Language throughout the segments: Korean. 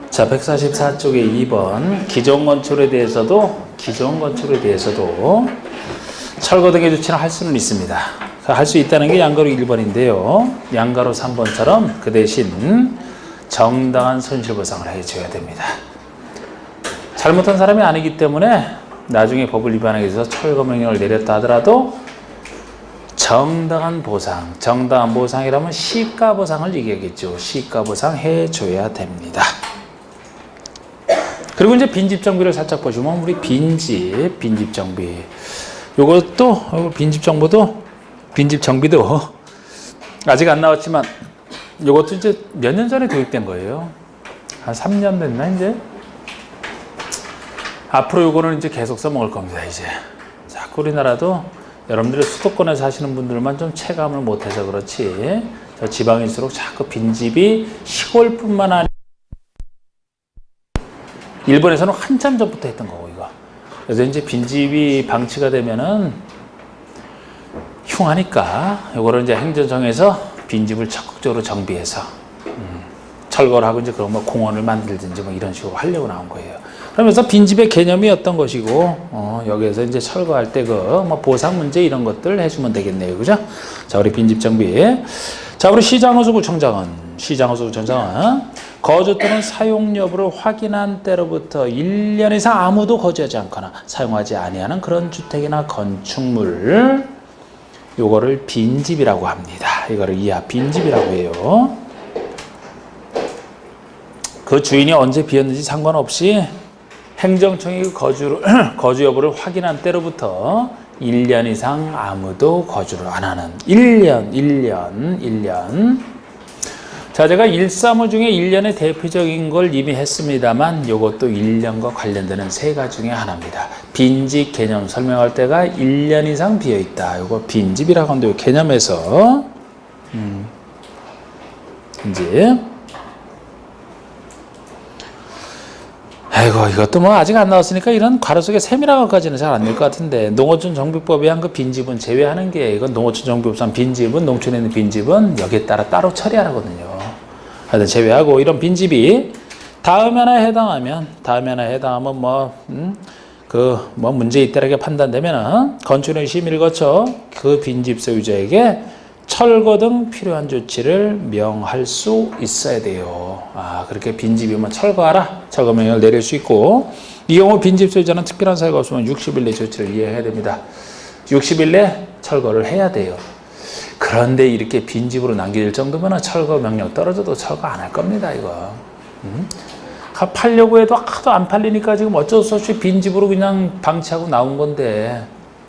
자, 144쪽에 2번 기존 건축에 대해서도 철거 등의 조치를 할 수는 있습니다. 할 수 있다는 게 양가로 1번인데요. 양가로 3번처럼 그 대신 정당한 손실보상을 해줘야 됩니다. 잘못한 사람이 아니기 때문에 나중에 법을 위반하기 위해서 철거 명령을 내렸다 하더라도 정당한 보상이라면 시가보상을 얘기하겠죠. 시가보상 해줘야 됩니다. 그리고 이제 빈집정비를 살짝 보시면 우리 빈집정비 요것도 빈집정비도 아직 안 나왔지만 요것도 이제 몇 년 전에 도입된 거예요. 한 3년 됐나 이제? 앞으로 요거는 이제 계속 써먹을 겁니다. 이제 자꾸 우리나라도 여러분들이 수도권에 사시는 분들만 좀 체감을 못해서 그렇지 저 지방일수록 자꾸 빈집이 시골뿐만 아니라 일본에서는 한참 전부터 했던 거고 이거. 그래서 이제 빈집이 방치가 되면은 흉하니까 요거를 이제 행정청에서 빈집을 적극적으로 정비해서 철거를 하고 이제 그런 뭐 공원을 만들든지 뭐 이런 식으로 하려고 나온 거예요. 그러면서 빈집의 개념이 어떤 것이고 여기에서 이제 철거할 때 그 뭐 보상 문제 이런 것들 해주면 되겠네요, 그죠? 자, 우리 빈집 정비. 자, 우리 시장호수구청장은 거주 또는 사용 여부를 확인한 때로부터 1년 이상 아무도 거주하지 않거나 사용하지 아니하는 그런 주택이나 건축물 요거를 빈집이라고 합니다. 이거를 이하 빈집이라고 해요. 그 주인이 언제 비었는지 상관없이 행정청이 거주 여부를 확인한 때로부터 1년 이상 아무도 거주를 안 하는 1년. 자, 제가 135 중에 1년의 대표적인 걸 이미 했습니다만 요것도 1년과 관련되는 세 가지 중에 하나입니다. 빈집 개념 설명할 때가 1년 이상 비어있다. 요거 빈집이라고 하는데 요 개념에서 빈집. 아이고, 이것도 뭐 아직 안 나왔으니까 이런 괄호 속에 세밀한 것까지는 잘 안 될 것 같은데 농어촌 정비법에 한 그 빈집은 제외하는 게 이건 농어촌 정비법상 빈집은 농촌에 있는 빈집은 여기에 따라 따로 처리하거든요. 하여튼 제외하고 이런 빈집이 다음에 하나 해당하면 뭐 문제 있다라게 판단되면은 건축의 심의를 거쳐 그 빈집 소유자에게 철거 등 필요한 조치를 명할 수 있어야 돼요. 그렇게 빈집이면 철거하라. 철거 명령을 내릴 수 있고 이 경우 빈집 소유자는 특별한 사유가 없으면 60일 내 조치를 이행해야 됩니다. 60일 내 철거를 해야 돼요. 그런데 이렇게 빈집으로 남길 정도면 철거 명령 떨어져도 철거 안 할 겁니다. 이거. 팔려고 해도 하도 안 팔리니까 지금 어쩔 수 없이 빈집으로 그냥 방치하고 나온 건데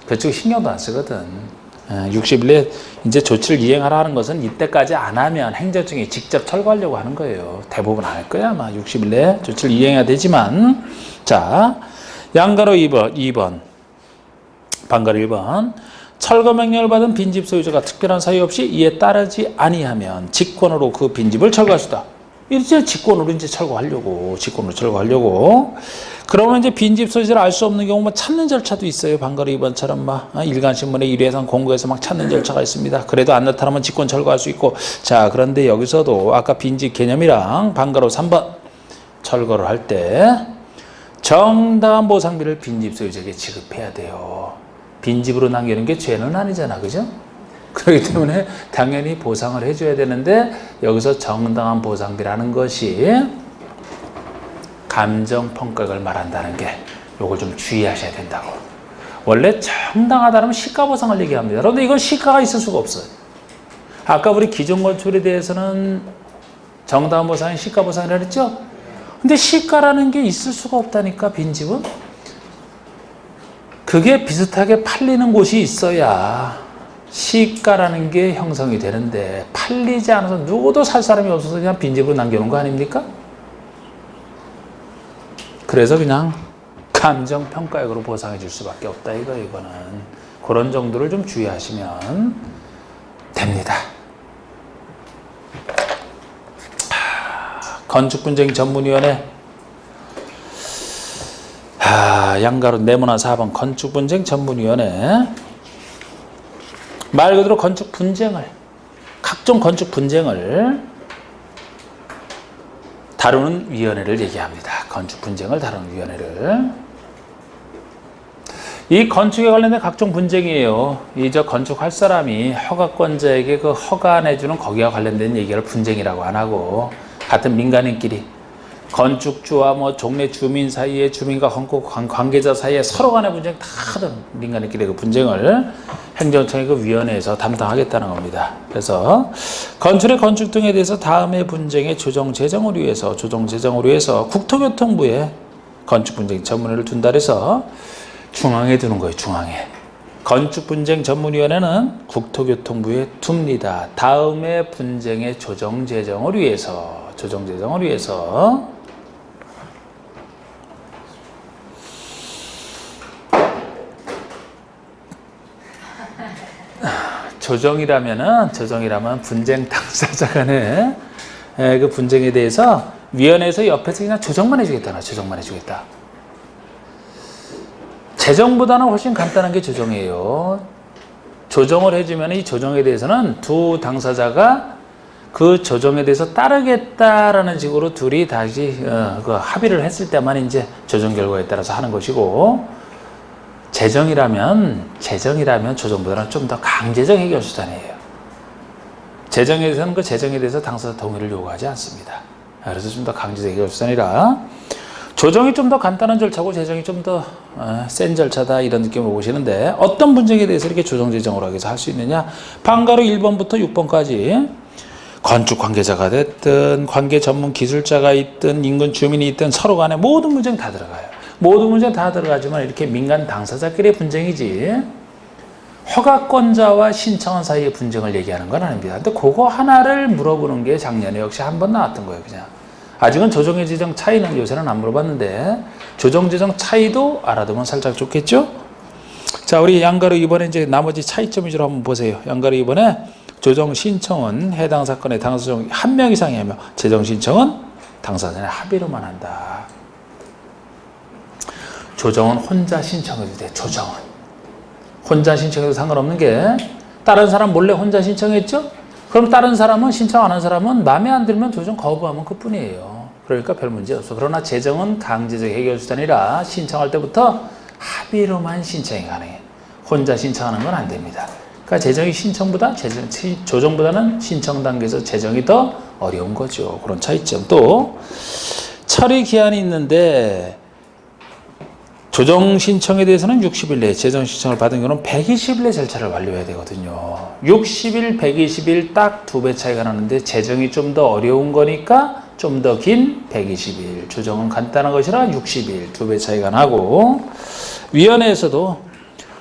그쪽 신경도 안 쓰거든. 60일 내 이제 조치를 이행하라 하는 것은 이때까지 안 하면 행정청이 직접 철거하려고 하는 거예요. 대부분 안 할 거야. 아마 60일 내 조치를 이행해야 되지만 자, 양가로 2번 방가로 1번 철거 명령을 받은 빈집 소유자가 특별한 사유 없이 이에 따르지 아니하면 직권으로 그 빈집을 철거할 수다. 이제 직권으로 철거하려고. 그러면 이제 빈집 소유자를 알 수 없는 경우 찾는 절차도 있어요. 방가로 2번처럼 일간신문에 1회선 공고해서 막 찾는 절차가 있습니다. 그래도 안 나타나면 직권 철거할 수 있고. 자, 그런데 여기서도 아까 빈집 개념이랑 방가로 3번 철거를 할 때 정당한 보상비를 빈집 소유자에게 지급해야 돼요. 빈집으로 남기는 게 죄는 아니잖아, 그죠? 그렇기 때문에 당연히 보상을 해줘야 되는데 여기서 정당한 보상비라는 것이 감정평가액을 말한다는 게 요걸 좀 주의하셔야 된다고. 원래 정당하다면 시가보상을 얘기합니다. 그런데 이건 시가가 있을 수가 없어요. 아까 우리 기존 건축에 대해서는 정당한 보상이 시가보상이라고 했죠? 근데 시가라는 게 있을 수가 없다니까, 빈집은. 그게 비슷하게 팔리는 곳이 있어야 시가라는 게 형성이 되는데 팔리지 않아서 누구도 살 사람이 없어서 그냥 빈집으로 남겨놓은 거 아닙니까? 그래서 그냥 감정평가액으로 보상해 줄 수밖에 없다 이거는. 그런 정도를 좀 주의하시면 됩니다. 건축분쟁 전문위원회 양가로 네모난 4번 건축분쟁 전문위원회. 말 그대로 건축 분쟁을, 각종 건축 분쟁을 다루는 위원회를 얘기합니다. 건축 분쟁을 다루는 위원회를. 이 건축에 관련된 각종 분쟁이에요. 이 저 건축할 사람이 허가권자에게 그 허가 내주는 거기와 관련된 얘기를 분쟁이라고 안 하고, 같은 민간인끼리 건축주와 뭐 종래 주민 사이에, 주민과 관계자 사이에 서로 간의 분쟁 다 하던 민간인끼리 그 분쟁을 행정청의 그 위원회에서 담당하겠다는 겁니다. 그래서 건축의 건축 등에 대해서 다음의 분쟁의 조정 제정을 위해서 국토교통부에 건축 분쟁 전문회를 둔다 해서 중앙에 두는 거예요. 중앙에. 건축 분쟁 전문위원회는 국토교통부에 둡니다. 다음의 분쟁의 조정 제정을 위해서. 조정이라면 분쟁 당사자 간의 그 분쟁에 대해서 위원회에서 옆에서 그냥 조정만 해주겠다. 제정보다는 훨씬 간단한 게 조정이에요. 조정을 해주면 이 조정에 대해서는 두 당사자가 그 조정에 대해서 따르겠다라는 식으로 둘이 다시 그 합의를 했을 때만 이제 조정 결과에 따라서 하는 것이고, 제정이라면 조정보다는 좀 더 강제적 해결 수단이에요. 제정에 대해서는 그 제정에 대해서 당사자 동의를 요구하지 않습니다. 그래서 좀 더 강제적 해결 수단이라 조정이 좀 더 간단한 절차고 제정이 좀 더 센 절차다, 이런 느낌을 보시는데, 어떤 분쟁에 대해서 이렇게 조정 제정을 하기 위해서 할 수 있느냐? 방가로 1번부터 6번까지 건축 관계자가 됐든 관계 전문 기술자가 있든 인근 주민이 있든 서로 간에 모든 분쟁 다 들어가요. 모든 문제 다 들어가지만 이렇게 민간 당사자끼리의 분쟁이지 허가권자와 신청한 사이의 분쟁을 얘기하는 건 아닙니다. 근데 그거 하나를 물어보는 게 작년에 역시 한 번 나왔던 거예요. 그냥 아직은 조정의 지정 차이는 요새는 안 물어봤는데, 조정 지정 차이도 알아두면 살짝 좋겠죠? 자, 우리 양가로 이번에 이제 나머지 차이점 위주로 한번 보세요. 양가로 이번에 조정 신청은 해당 사건의 당사자 중 한 명 이상이 하며, 재정 신청은 당사자의 합의로만 한다. 조정은 혼자 신청해도 돼. 조정은 혼자 신청해도 상관없는 게, 다른 사람 몰래 혼자 신청했죠? 그럼 다른 사람은, 신청 안 한 사람은 마음에 안 들면 조정 거부하면 그뿐이에요. 그러니까 별 문제 없어. 그러나 재정은 강제적 해결 수단이라 신청할 때부터 합의로만 신청이 가능해. 혼자 신청하는 건 안 됩니다. 그러니까 재정이 조정보다는 신청 단계에서 재정이 더 어려운 거죠. 그런 차이점. 또 처리 기한이 있는데, 조정 신청에 대해서는 60일 내에, 재정 신청을 받은 경우는 120일 내 절차를 완료해야 되거든요. 60일, 120일 딱 2배 차이가 나는데, 재정이 좀 더 어려운 거니까 좀 더 긴 120일, 조정은 간단한 것이라 60일, 2배 차이가 나고, 위원회에서도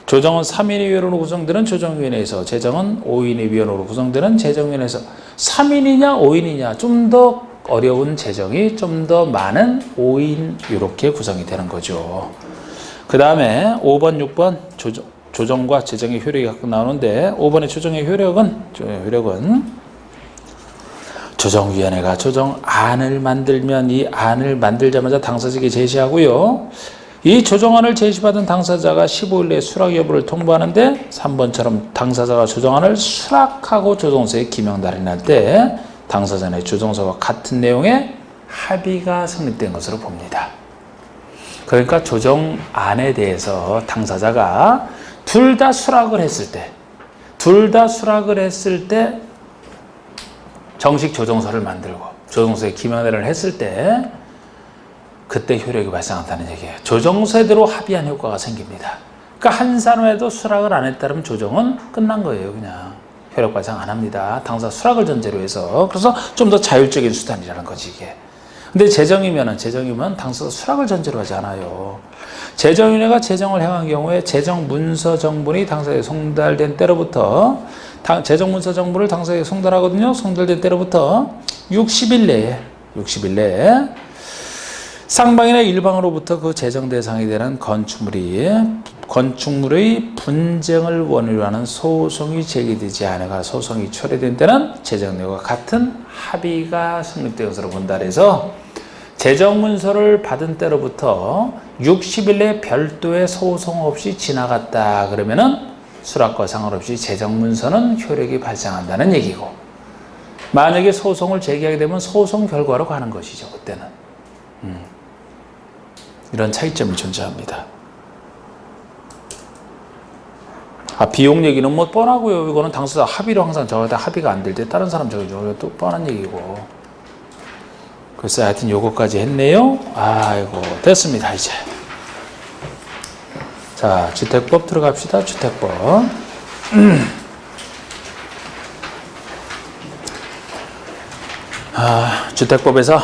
조정은 3인의 위원으로 구성되는 조정위원회에서, 재정은 5인의 위원으로 구성되는 재정위원회에서, 3인이냐 5인이냐, 좀 더 어려운 재정이 좀 더 많은 5인 이렇게 구성이 되는 거죠. 그 다음에 5번, 6번 조정과 재정의 효력이 각각 나오는데, 5번의 조정의 효력은 조정위원회가 조정안을 만들면 이 안을 만들자마자 당사자에게 제시하고요. 이 조정안을 제시받은 당사자가 15일 내에 수락 여부를 통보하는데, 3번처럼 당사자가 조정안을 수락하고 조정서에 기명 달인할 때 당사자 내 조정서와 같은 내용의 합의가 성립된 것으로 봅니다. 그러니까 조정안에 대해서 당사자가 둘 다 수락을 했을 때 정식 조정서를 만들고 조정서에 기명을 했을 때 그때 효력이 발생한다는 얘기예요. 조정서대로 합의한 효과가 생깁니다. 그러니까 한 사람에도 수락을 안 했다면 조정은 끝난 거예요. 그냥 효력 발생 안 합니다. 당사자 수락을 전제로 해서. 그래서 좀 더 자율적인 수단이라는 거지 이게. 근데 재정이면 당사자 수락을 전제로 하지 않아요. 재정위원회가 재정을 행한 경우에 재정 문서 정본이 당사자에 송달된 때로부터, 재정 문서 정본을 당사자에 송달하거든요. 송달된 때로부터 60일 내에 쌍방이나 일방으로부터 그 재정 대상이 되는 건축물의 분쟁을 원인으로 하는 소송이 제기되지 않아가 소송이 철회된 때는 재정 내용과 같은 합의가 성립된 것으로 본다. 그래서 재정 문서를 받은 때로부터 60일 내에 별도의 소송 없이 지나갔다 그러면은 수락과 상관없이 재정 문서는 효력이 발생한다는 얘기고, 만약에 소송을 제기하게 되면 소송 결과로 가는 것이죠. 그때는. 이런 차이점이 존재합니다. 비용 얘기는 뭐 뻔하고요. 이거는 당사자 합의로 항상 저기다 합의가 안 될 때 다른 사람 저기죠. 또 뻔한 얘기고. 글쎄 하여튼 요거까지 했네요. 아이고 됐습니다 이제. 자 주택법 들어갑시다. 주택법. 주택법에서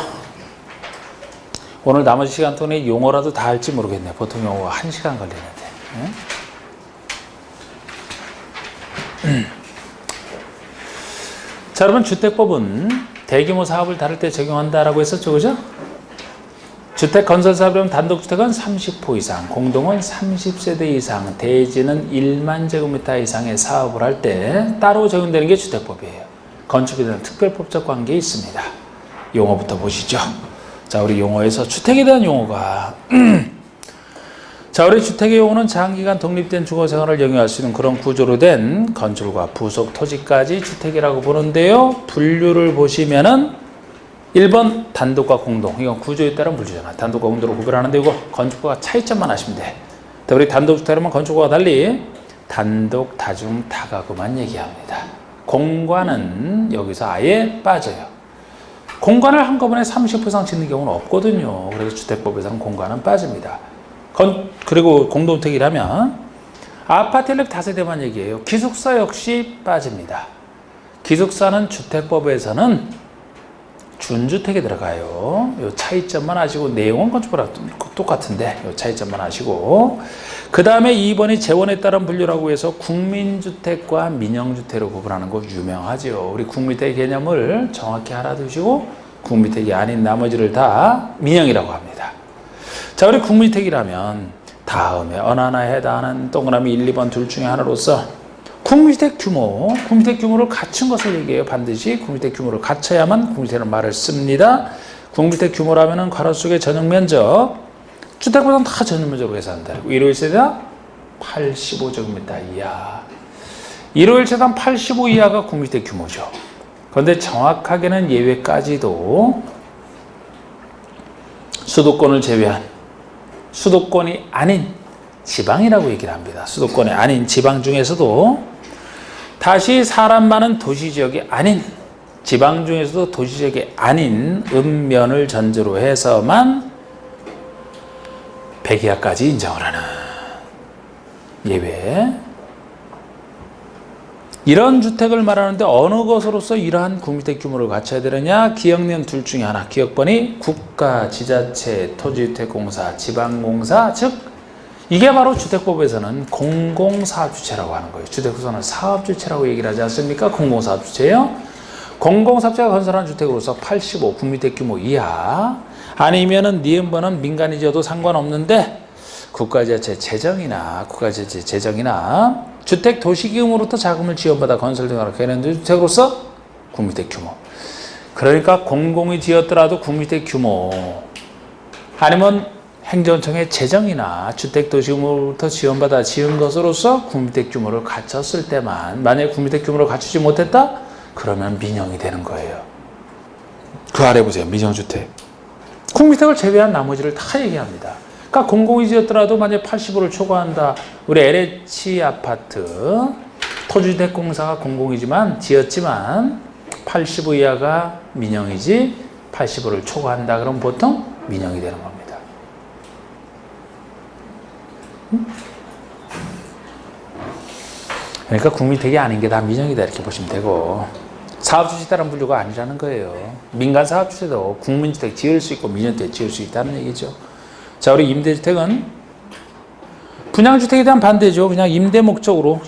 오늘 나머지 시간 동안에 용어라도 다 할지 모르겠네. 보통 용어가 1시간 걸리는데. 자, 여러분 주택법은 대규모 사업을 다룰 때 적용한다라고 했었죠, 그죠? 주택 건설 사업이면 단독주택은 30호 이상, 공동은 30세대 이상, 대지는 1만 제곱미터 이상의 사업을 할 때 따로 적용되는 게 주택법이에요. 건축에 대한 특별법적 관계에 있습니다. 용어부터 보시죠. 자, 우리 용어에서 주택에 대한 용어가 자, 우리 주택의 용어는 장기간 독립된 주거 생활을 영위할 수 있는 그런 구조로 된 건물과 부속 토지까지 주택이라고 보는데요. 분류를 보시면은 1번 단독과 공동. 이건 구조에 따른 분류잖아. 단독과 공동으로 구별하는데 이거 건축가가 차이점만 하시면 돼. 우리 단독주택이라면 건축가가 달리 단독, 다중, 다가구만 얘기합니다. 공간은 여기서 아예 빠져요. 공간을 한꺼번에 30% 이상 짓는 경우는 없거든요. 그래서 주택법에서는 공간은 빠집니다. 그리고 공동주택이라면 아파트 5세대만 얘기해요. 기숙사 역시 빠집니다. 기숙사는 주택법에서는 준주택에 들어가요. 이 차이점만 아시고 내용은 건축법이랑 똑같은데 이 차이점만 아시고 그 다음에 2번이 재원에 따른 분류라고 해서 국민주택과 민영주택으로 구분하는 거 유명하죠. 우리 국민주택 개념을 정확히 알아두시고 국민주택이 아닌 나머지를 다 민영이라고 합니다. 자, 우리 국민주택이라면 다음에 어느 하나에 해당하는 동그라미 1, 2번 둘 중에 하나로서 국민주택 규모를 갖춘 것을 얘기해요. 반드시 국민주택 규모를 갖춰야만 국민주택이라는 말을 씁니다. 국민주택 규모라면 괄호 속의 전용 면적, 주택보다는 다 전용 면적으로 계산한다. 1호1세대당 85제곱미터 이하. 1호1세대당 85 이하가 국민주택 규모죠. 그런데 정확하게는 예외까지도 수도권을 제외한 수도권이 아닌 지방이라고 얘기를 합니다. 수도권이 아닌 지방 중에서도 다시 사람 많은 도시지역이 아닌 지방 중에서도 도시지역이 아닌 읍면을 전제로 해서만 100 이하까지 인정을 하는 예외. 이런 주택을 말하는데 어느 것으로서 이러한 국민주택 규모를 갖춰야 되느냐? 기억년 둘 중에 하나. 기억번이 국가, 지자체, 토지주택공사, 지방공사, 즉 이게 바로 주택법에서는 공공사업주체라고 하는 거예요. 주택구조는 사업주체라고 얘기를 하지 않습니까? 공공사업주체예요. 공공사업주체가 건설한 주택으로서 85 국민주택 규모 이하 아니면은 니은번은 민간이 지어도 상관없는데 국가지자체 재정이나 주택 도시기금으로부터 자금을 지원받아 건설 등으로 개념된 주택으로서 국민주택 규모. 그러니까 공공이 지었더라도 국민주택 규모 아니면 행정청의 재정이나 주택 도시기금으로부터 지원받아 지은 것으로서 국민주택 규모를 갖췄을 때만 만약에 국민주택 규모를 갖추지 못했다? 그러면 민영이 되는 거예요. 그 아래 보세요. 민영주택. 국민주택을 제외한 나머지를 다 얘기합니다. 그러니까 공공이 지었더라도 만약에 85를 초과한다. 우리 LH 아파트 토지주택공사가 공공이지만 지었지만 85 이하가 민영이지 85를 초과한다. 그럼 보통 민영이 되는 겁니다. 그러니까 국민주택이 아닌 게 다 민영이다 이렇게 보시면 되고 사업주택에 따른 분류가 아니라는 거예요. 민간 사업주택도 국민주택 지을 수 있고 민영주택 지을 수 있다는 얘기죠. 자, 우리 임대주택은 분양주택에 대한 반대죠. 그냥 임대 목적으로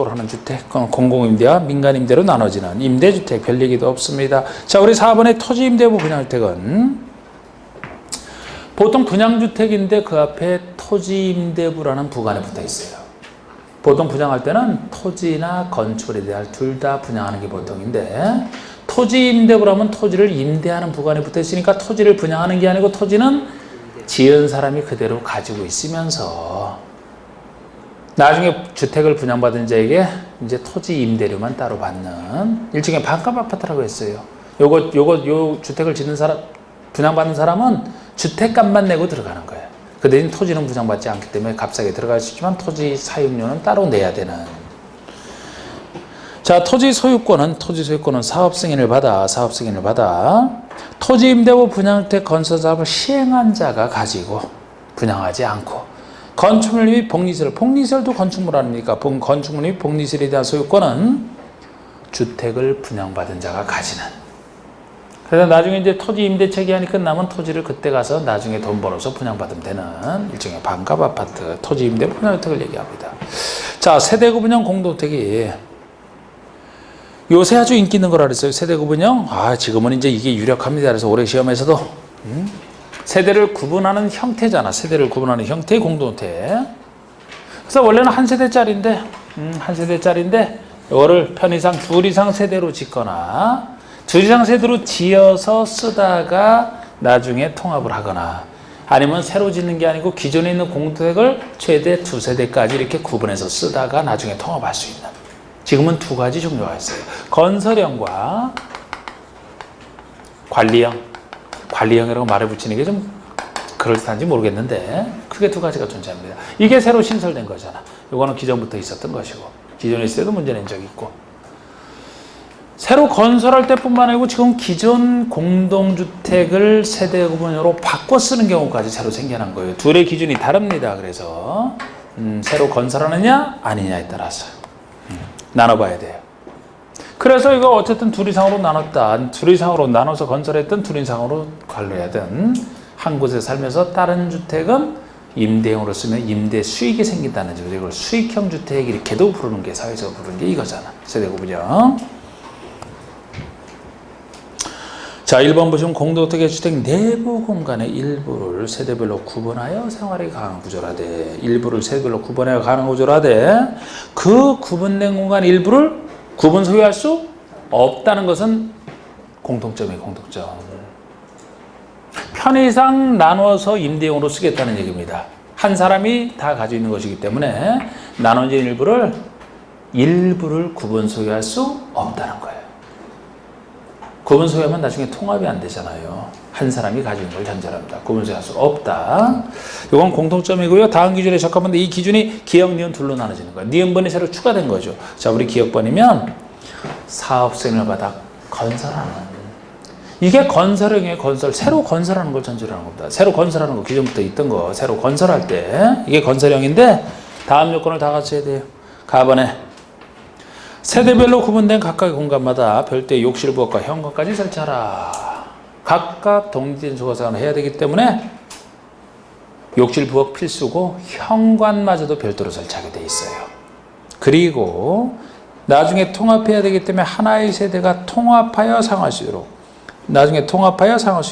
하는 주택, 공공임대와 민간임대로 나눠지는 임대주택, 별 얘기도 없습니다. 자, 우리 4번의 토지임대부 분양주택은 보통 분양주택인데 그 앞에 토지임대부라는 부관에 붙어 있어요. 보통 분양할 때는 토지나 건축에 대한 둘 다 분양하는 게 보통인데 토지임대부라면 토지를 임대하는 부관에 붙어 있으니까 토지를 분양하는 게 아니고 토지는 지은 사람이 그대로 가지고 있으면서 나중에 주택을 분양받은 자에게 이제 토지 임대료만 따로 받는 일종의 반값 아파트라고 했어요. 요 주택을 짓는 사람, 분양받는 사람은 주택값만 내고 들어가는 거예요. 그 대신 토지는 분양받지 않기 때문에 값싸게 들어갈 수 있지만 토지 사용료는 따로 내야 되는. 자, 토지 소유권은 사업 승인을 받아 토지 임대부 분양주택 건설 사업을 시행한 자가 가지고 분양하지 않고 건축물 및 복리시설도 건축물 아닙니까? 건축물 및 복리시설에 대한 소유권은 주택을 분양받은 자가 가지는. 그래서 나중에 이제 토지 임대차 기한이 끝나면 토지를 그때 가서 나중에 돈 벌어서 분양받으면 되는 일종의 반값 아파트, 토지 임대 분양주택을 얘기합니다. 자, 세대구 분양 공동주택이 요새 아주 인기 있는 거라 그랬어요. 세대구 분양. 지금은 이제 이게 유력합니다. 그래서 올해 시험에서도 세대를 구분하는 형태잖아. 세대를 구분하는 형태의 공동주택. 그래서 원래는 한 세대짜리인데 이거를 편의상 둘 이상 세대로 짓거나 둘 이상 세대로 지어서 쓰다가 나중에 통합을 하거나 아니면 새로 짓는 게 아니고 기존에 있는 공동주택을 최대 두 세대까지 이렇게 구분해서 쓰다가 나중에 통합할 수 있는. 지금은 두 가지 종류가 있어요. 건설형과 관리형. 관리형이라고 말을 붙이는 게 좀 그럴듯한지 모르겠는데 크게 두 가지가 존재합니다. 이게 새로 신설된 거잖아. 이거는 기존부터 있었던 것이고 기존에 있을 때도 문제 낸 적이 있고 새로 건설할 때뿐만 아니고 지금 기존 공동주택을 세대 구분으로 바꿔 쓰는 경우까지 새로 생겨난 거예요. 둘의 기준이 다릅니다. 그래서 새로 건설하느냐 아니냐에 따라서 나눠봐야 돼요. 그래서 이거 어쨌든 둘 이상으로 나눴다. 둘 이상으로 나눠서 건설했든 둘 이상으로 관리하든 한 곳에 살면서 다른 주택은 임대형으로 쓰면 임대 수익이 생긴다는 거죠. 이걸 수익형 주택 이렇게도 부르는 게 사회적으로 부르는 게 이거잖아. 세대구분형. 자, 1번 보시면 공동주택의 주택 내부 공간의 일부를 세대별로 구분하여 생활이 가능한 구조라되 일부를 세대별로 구분하여 가능한 구조라되 그 구분된 공간 일부를 구분 소유할 수 없다는 것은 공통점이에요. 공통점. 편의상 나눠서 임대용으로 쓰겠다는 얘기입니다. 한 사람이 다 가지고 있는 것이기 때문에 나눠진 일부를 구분 소유할 수 없다는 거예요. 구분 소유하면 나중에 통합이 안 되잖아요. 한 사람이 가지고 있는 걸 전제합니다. 구분 소유할 수 없다. 이건 공통점이고요. 다음 기준에 적합한데 이 기준이 기역, 니은 둘로 나눠지는 거예요. 니은번이 새로 추가된 거죠. 자, 우리 기역번이면 사업승인을 받아 건설하는. 이게 건설형의 건설, 새로 건설하는 걸 전제로 하는 겁니다. 새로 건설하는 거, 기존부터 있던 거, 새로 건설할 때 이게 건설형인데 다음 요건을 다 갖춰야 돼요. 가번에 세대별로 구분된 각각의 공간마다 별도의 욕실 부엌과 현관까지 설치하라. 각각 독립된 주거생활을 해야 되기 때문에 욕실 부엌 필수고 현관마저도 별도로 설치하게 돼 있어요. 그리고 나중에 통합해야 되기 때문에 하나의 세대가 통합하여 사용할 수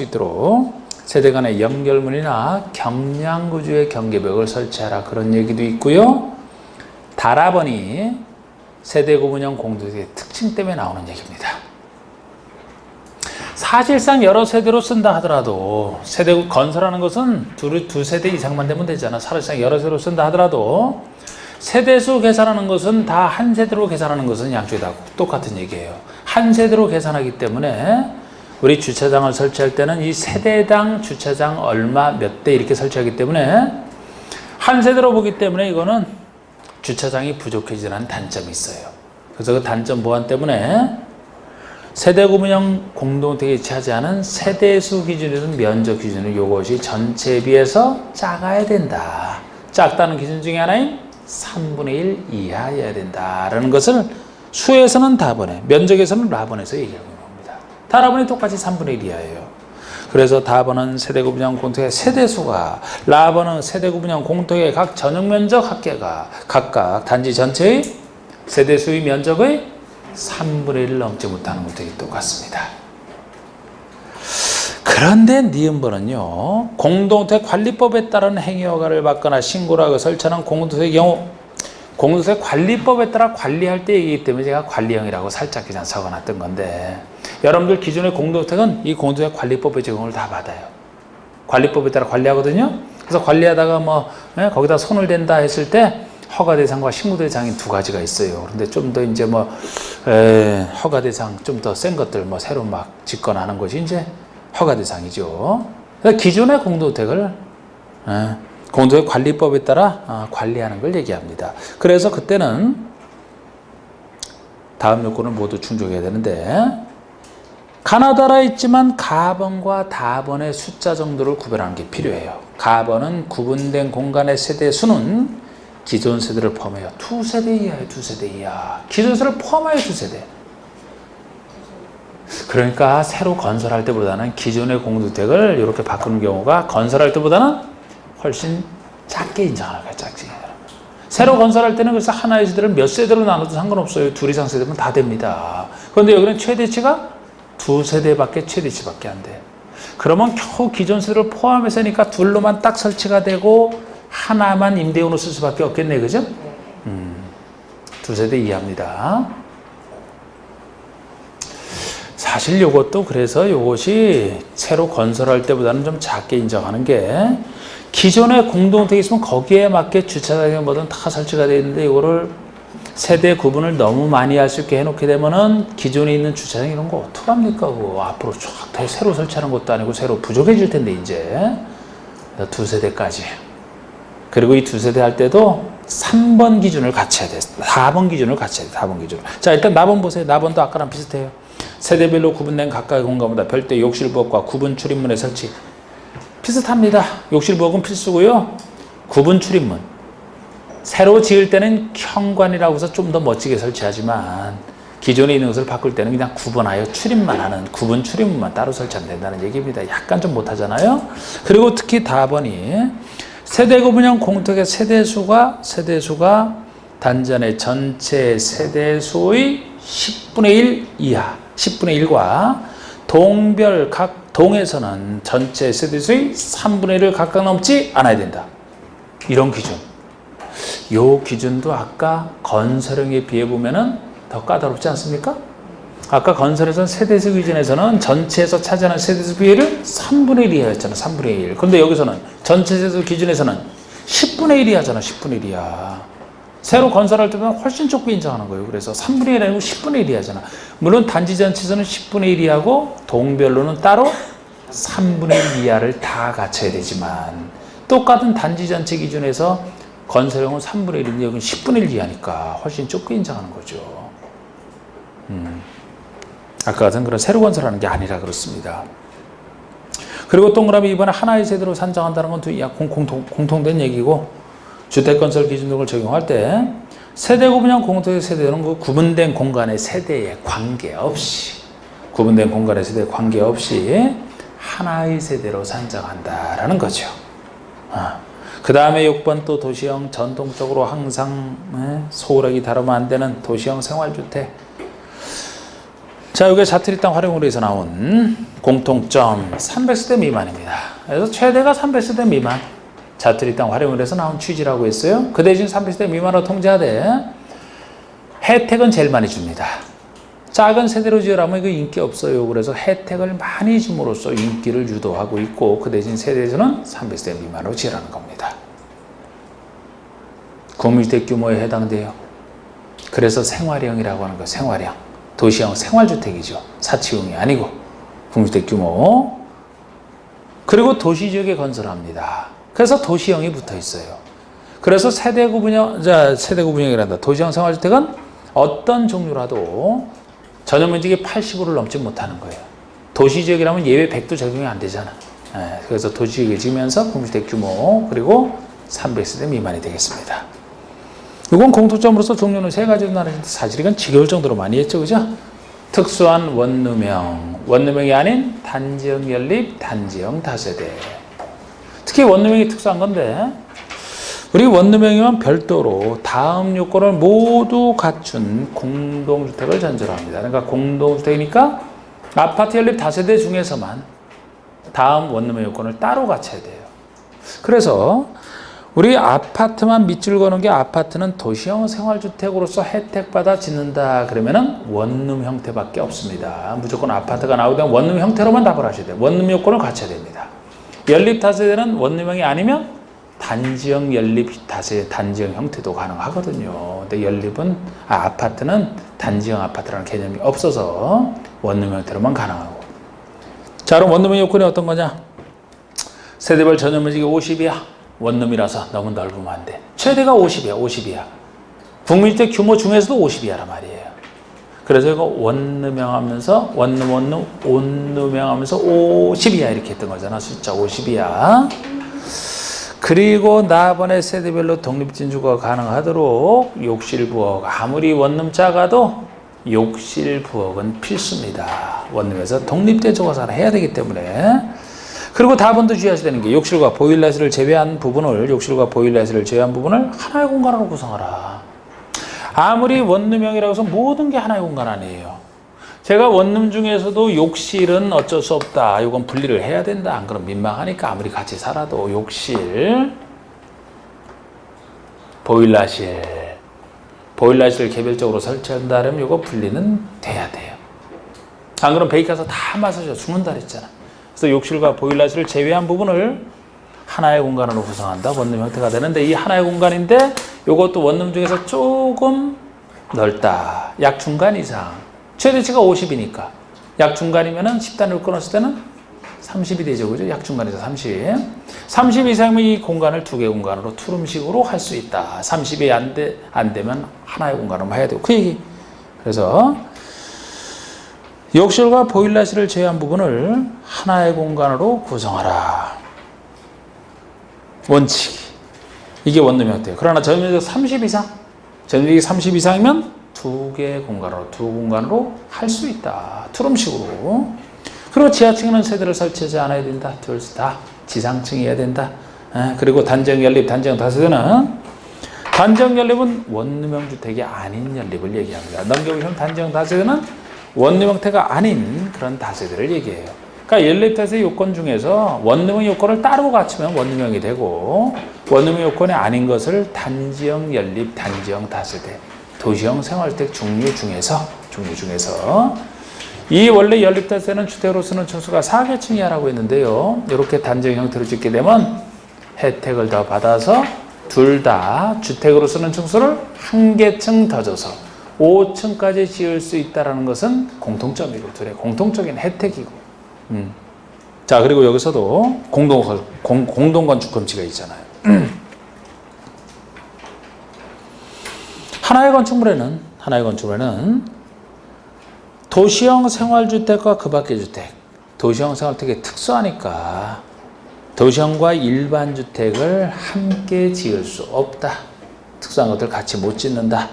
있도록 세대 간의 연결문이나 경량구조의 경계벽을 설치하라. 그런 얘기도 있고요. 다라번이 세대 구분형 공동주택의 특징 때문에 나오는 얘기입니다. 사실상 여러 세대로 쓴다 하더라도 세대 건설하는 것은 두 세대 이상만 되면 되잖아. 사실상 여러 세대로 쓴다 하더라도 세대수 계산하는 것은 다 한 세대로 계산하는 것은 양쪽이 다 똑같은 얘기예요. 한 세대로 계산하기 때문에 우리 주차장을 설치할 때는 이 세대당 주차장 얼마 몇 대 이렇게 설치하기 때문에 한 세대로 보기 때문에 이거는 주차장이 부족해지는 단점이 있어요. 그래서 그 단점 보완 때문에 세대 구분형 공동주택에 차지하는 세대수 기준이든 면적 기준은 이것이 전체에 비해서 작아야 된다. 작다는 기준 중에 하나인 3분의 1 이하여야 된다라는 것을 수에서는 다번에, 면적에서는 라번에서 얘기하고 있는 겁니다. 다라번이 똑같이 3분의 1 이하예요. 그래서 다번은 세대구분형 공동의 세대수가, 라번은 세대구분형 공동의 각 전용면적 합계가 각각 단지 전체의 세대수의 면적의 3분의 1을 넘지 못하는 것들이 똑같습니다. 그런데 니은번은요, 공동주택 관리법에 따른 행위허가를 받거나 신고를 하고 설치하는 공동주택의 경우 공동주택 관리법에 따라 관리할 때 얘기이기 때문에 제가 관리형이라고 살짝 그냥 적어놨던 건데, 여러분들 기존의 공동주택은 이 공동주택 관리법의 적용을 다 받아요. 관리법에 따라 관리하거든요. 그래서 관리하다가 거기다 손을 댄다 했을 때 허가 대상과 식무 대상인 두 가지가 있어요. 그런데 좀 더 이제 뭐 허가 대상 좀 더 센 것들 뭐 새로 막 짓거나 하는 것이 이제 허가 대상이죠. 기존의 공동주택을 공동주택 관리법에 따라 관리하는 걸 얘기합니다. 그래서 그때는 다음 요건을 모두 충족해야 되는데, 가나다라에 있지만 가번과 다번의 숫자 정도를 구별하는 게 필요해요. 가번은 구분된 공간의 세대 수는 기존 세대를 포함해요. 2세대 이하예요. 2세대 이하. 기존 세대를 포함해요. 2세대. 그러니까 새로 건설할 때보다는 기존의 공동주택을 이렇게 바꾸는 경우가 건설할 때보다는 훨씬 작게 인정하는 거예요. 작게. 새로 건설할 때는 그래서 하나의 세대를 몇 세대로 나눠도 상관없어요. 2 이상 세대면 다 됩니다. 그런데 여기는 최대치가 2세대밖에 최대치밖에 안 돼. 그러면 겨우 기존 세대를 포함해서니까 둘로만 딱 설치가 되고 하나만 임대용으로 쓸 수밖에 없겠네, 그죠? 2세대 이하입니다. 사실 이것도 그래서 이것이 새로 건설할 때보다는 좀 작게 인정하는 게, 기존에 공동주택이 있으면 거기에 맞게 주차장이 뭐든 다 설치가 되어 있는데 이거를 세대 구분을 너무 많이 할 수 있게 해놓게 되면은 기존에 있는 주차장 이런 거 어떡합니까? 그거 앞으로 쫙 새로 설치하는 것도 아니고 새로 부족해질 텐데 이제 2세대까지. 그리고 이 2세대 할 때도 3번 기준을 같이 해야 돼. 4번 기준을 같이 해야 돼. 4번 기준. 자, 일단 나번 보세요. 나번도 아까랑 비슷해요. 세대별로 구분된 각각의 공간보다 별도의 욕실부엌과 구분 출입문의 설치. 비슷합니다. 욕실부엌은 필수고요. 구분 출입문. 새로 지을 때는 현관이라고 해서 좀 더 멋지게 설치하지만 기존에 있는 것을 바꿀 때는 그냥 구분하여 출입만 하는 구분 출입문만 따로 설치하면 된다는 얘기입니다. 약간 좀 못하잖아요. 그리고 특히 다번이 세대 구분형 공동주택의 세대수가 단전의 전체 세대수의 10분의 1 이하, 10분의 1과 동별 각 동에서는 전체 세대수의 3분의 1을 각각 넘지 않아야 된다. 이런 기준. 요 기준도 아까 건설형에 비해 보면은 더 까다롭지 않습니까? 아까 건설에서는 세대수 기준에서는 전체에서 차지하는 세대수 비율을 3분의 1 이하였잖아. 3분의 1. 그런데 여기서는 전체 세대수 기준에서는 10분의 1 이하잖아. 10분의 1 이하. 새로 건설할 때보다 훨씬 적게 인정하는 거예요. 그래서 3분의 1 아니고 10분의 1 이하잖아. 물론 단지 전체에서는 10분의 1 이하고 동별로는 따로 3분의 1 이하를 다 갖춰야 되지만 똑같은 단지 전체 기준에서 건설형은 3분의 1인데 여기는 10분의 1 이하니까 훨씬 적게 인정하는 거죠. 아까 같은 그런 새로 건설하는 게 아니라 그렇습니다. 그리고 동그라미 이번에 하나의 세대로 산정한다는 건 공통된 얘기고, 주택건설 기준 등을 적용할 때 세대 구분형 공동주택 세대는 그 구분된 공간의 세대에 관계없이 하나의 세대로 산정한다라는 거죠. 그 다음에 6번 또 도시형 전통적으로 항상 소홀하게 다루면 안 되는 도시형 생활주택. 자, 이게 자투리 땅 활용으로 해서 나온 공통점 300세대 미만입니다. 그래서 최대가 300세대 미만. 자투리 땅 활용을 해서 나온 취지라고 했어요. 그 대신 300세대 미만으로 통제하되 혜택은 제일 많이 줍니다. 작은 세대로 지으라면 이거 인기 없어요. 그래서 혜택을 많이 줌으로써 인기를 유도하고 있고, 그 대신 세대에서는 300세대 미만으로 지으라는 겁니다. 국민주택 규모에 해당돼요. 그래서 생활형이라고 하는 거예요. 생활형. 도시형 생활주택이죠. 사치용이 아니고 국민주택 규모. 그리고 도시지역에 건설합니다. 그래서 도시형이 붙어 있어요. 그래서 세대 구분형이란다. 도시형 생활주택은 어떤 종류라도 전용 면적이 80으로 넘지 못하는 거예요. 도시지역이라면 예외 100도 적용이 안 되잖아. 그래서 도시지역에 지으면서 국민주택 규모 그리고 300세대 미만이 되겠습니다. 이건 공통점으로서 종류는 3가지로 나누는데 사실 이건 지겨울 정도로 많이 했죠, 그죠? 특수한 원룸형, 원룸형이 아닌 단지형 연립, 단지형 다세대. 특히 원룸형이 특수한 건데, 우리 원룸형이면 별도로 다음 요건을 모두 갖춘 공동주택을 전제로 합니다. 그러니까 공동주택이니까 아파트 연립 다세대 중에서만 다음 원룸형 요건을 따로 갖춰야 돼요. 그래서 우리 아파트만 밑줄 거는 게, 아파트는 도시형 생활주택으로서 혜택받아 짓는다 그러면은 원룸 형태밖에 없습니다. 무조건 아파트가 나오면 원룸 형태로만 답을 하셔야 돼요. 원룸 요건을 갖춰야 됩니다. 연립 다세대는 원룸형이 아니면 단지형 연립 다세 단지형 형태도 가능하거든요. 근데 연립은 아파트는 단지형 아파트라는 개념이 없어서 원룸 형태로만 가능하고. 자, 그럼 원룸의 요건이 어떤 거냐? 세대별 전용 면적이 50이야. 원룸이라서 너무 넓으면 안 돼. 최대가 50이야. 국민주택 규모 중에서도 50이야란 말이에요. 그래서 이거 원룸형 하면서 원룸형 하면서 50이야 이렇게 했던 거잖아. 숫자 50이야. 그리고 나번에 세대별로 독립진주가 가능하도록 욕실 부엌, 아무리 원룸 작아도 욕실 부엌은 필수입니다. 원룸에서 독립된 조사를 해야 되기 때문에. 그리고 다번도 주의하셔야 되는 게 욕실과 보일러실을 제외한 부분을 하나의 공간으로 구성하라. 아무리 원룸형이라고 해서 모든 게 하나의 공간 아니에요. 제가 원룸 중에서도 욕실은 어쩔 수 없다. 이건 분리를 해야 된다. 안 그러면 민망하니까 아무리 같이 살아도 욕실, 보일러실을 개별적으로 설치한다면 이거 분리는 돼야 돼요. 안 그러면 베이커에서 다 마셔서 죽는다 그랬잖아. 그래서 욕실과 보일러실을 제외한 부분을 하나의 공간으로 구성한다. 원룸 형태가 되는데 이 하나의 공간인데 이것도 원룸 중에서 조금 넓다. 약 중간 이상. 최대치가 50이니까. 약 중간이면은 10단으로 끊었을 때는 30이 되죠. 그죠? 약 중간에서 30. 30 이상이면 이 공간을 두 개 공간으로 투룸식으로 할 수 있다. 30이 안 되면 하나의 공간으로 해야 되고. 그 얘기. 그래서 욕실과 보일러실을 제외한 부분을 하나의 공간으로 구성하라. 원칙이. 이게 원룸 형태예요. 그러나 전면적 30 이상, 전면적이 30 이상이면 두 개의 공간으로 할 수 있다. 투룸식으로. 그리고 지하층에는 세대를 설치하지 않아야 된다. 둘 다 지상층이어야 된다. 그리고 단지형 연립, 단지형 다세대는 단지형 연립은 원룸형 주택이 아닌 연립을 얘기합니다. 넘겨보시면 단지형 다세대는 원룸 형태가 아닌 그런 다세대를 얘기해요. 그러니까 연립 다세대 요건 중에서 원룸형 요건을 따로 갖추면 원룸형이 되고 원룸형 요건이 아닌 것을 단지형 연립, 단지형 다세대, 도시형 생활주택 종류 중에서 이 원래 연립 다세대는 주택으로 쓰는 층수가 4개층 이하라고 했는데요. 이렇게 단지형 형태로 짓게 되면 혜택을 더 받아서 둘 다 주택으로 쓰는 층수를 한 개층 더 줘서 5층까지 지을 수 있다는 것은 공통점이고 둘의 공통적인 혜택이고. 자, 그리고 여기서도 공동건축 금지가 있잖아요. 하나의 건축물에는 도시형 생활주택과 그 밖의 주택, 도시형 생활주택이 특수하니까 도시형과 일반 주택을 함께 지을 수 없다. 특수한 것들 같이 못 짓는다.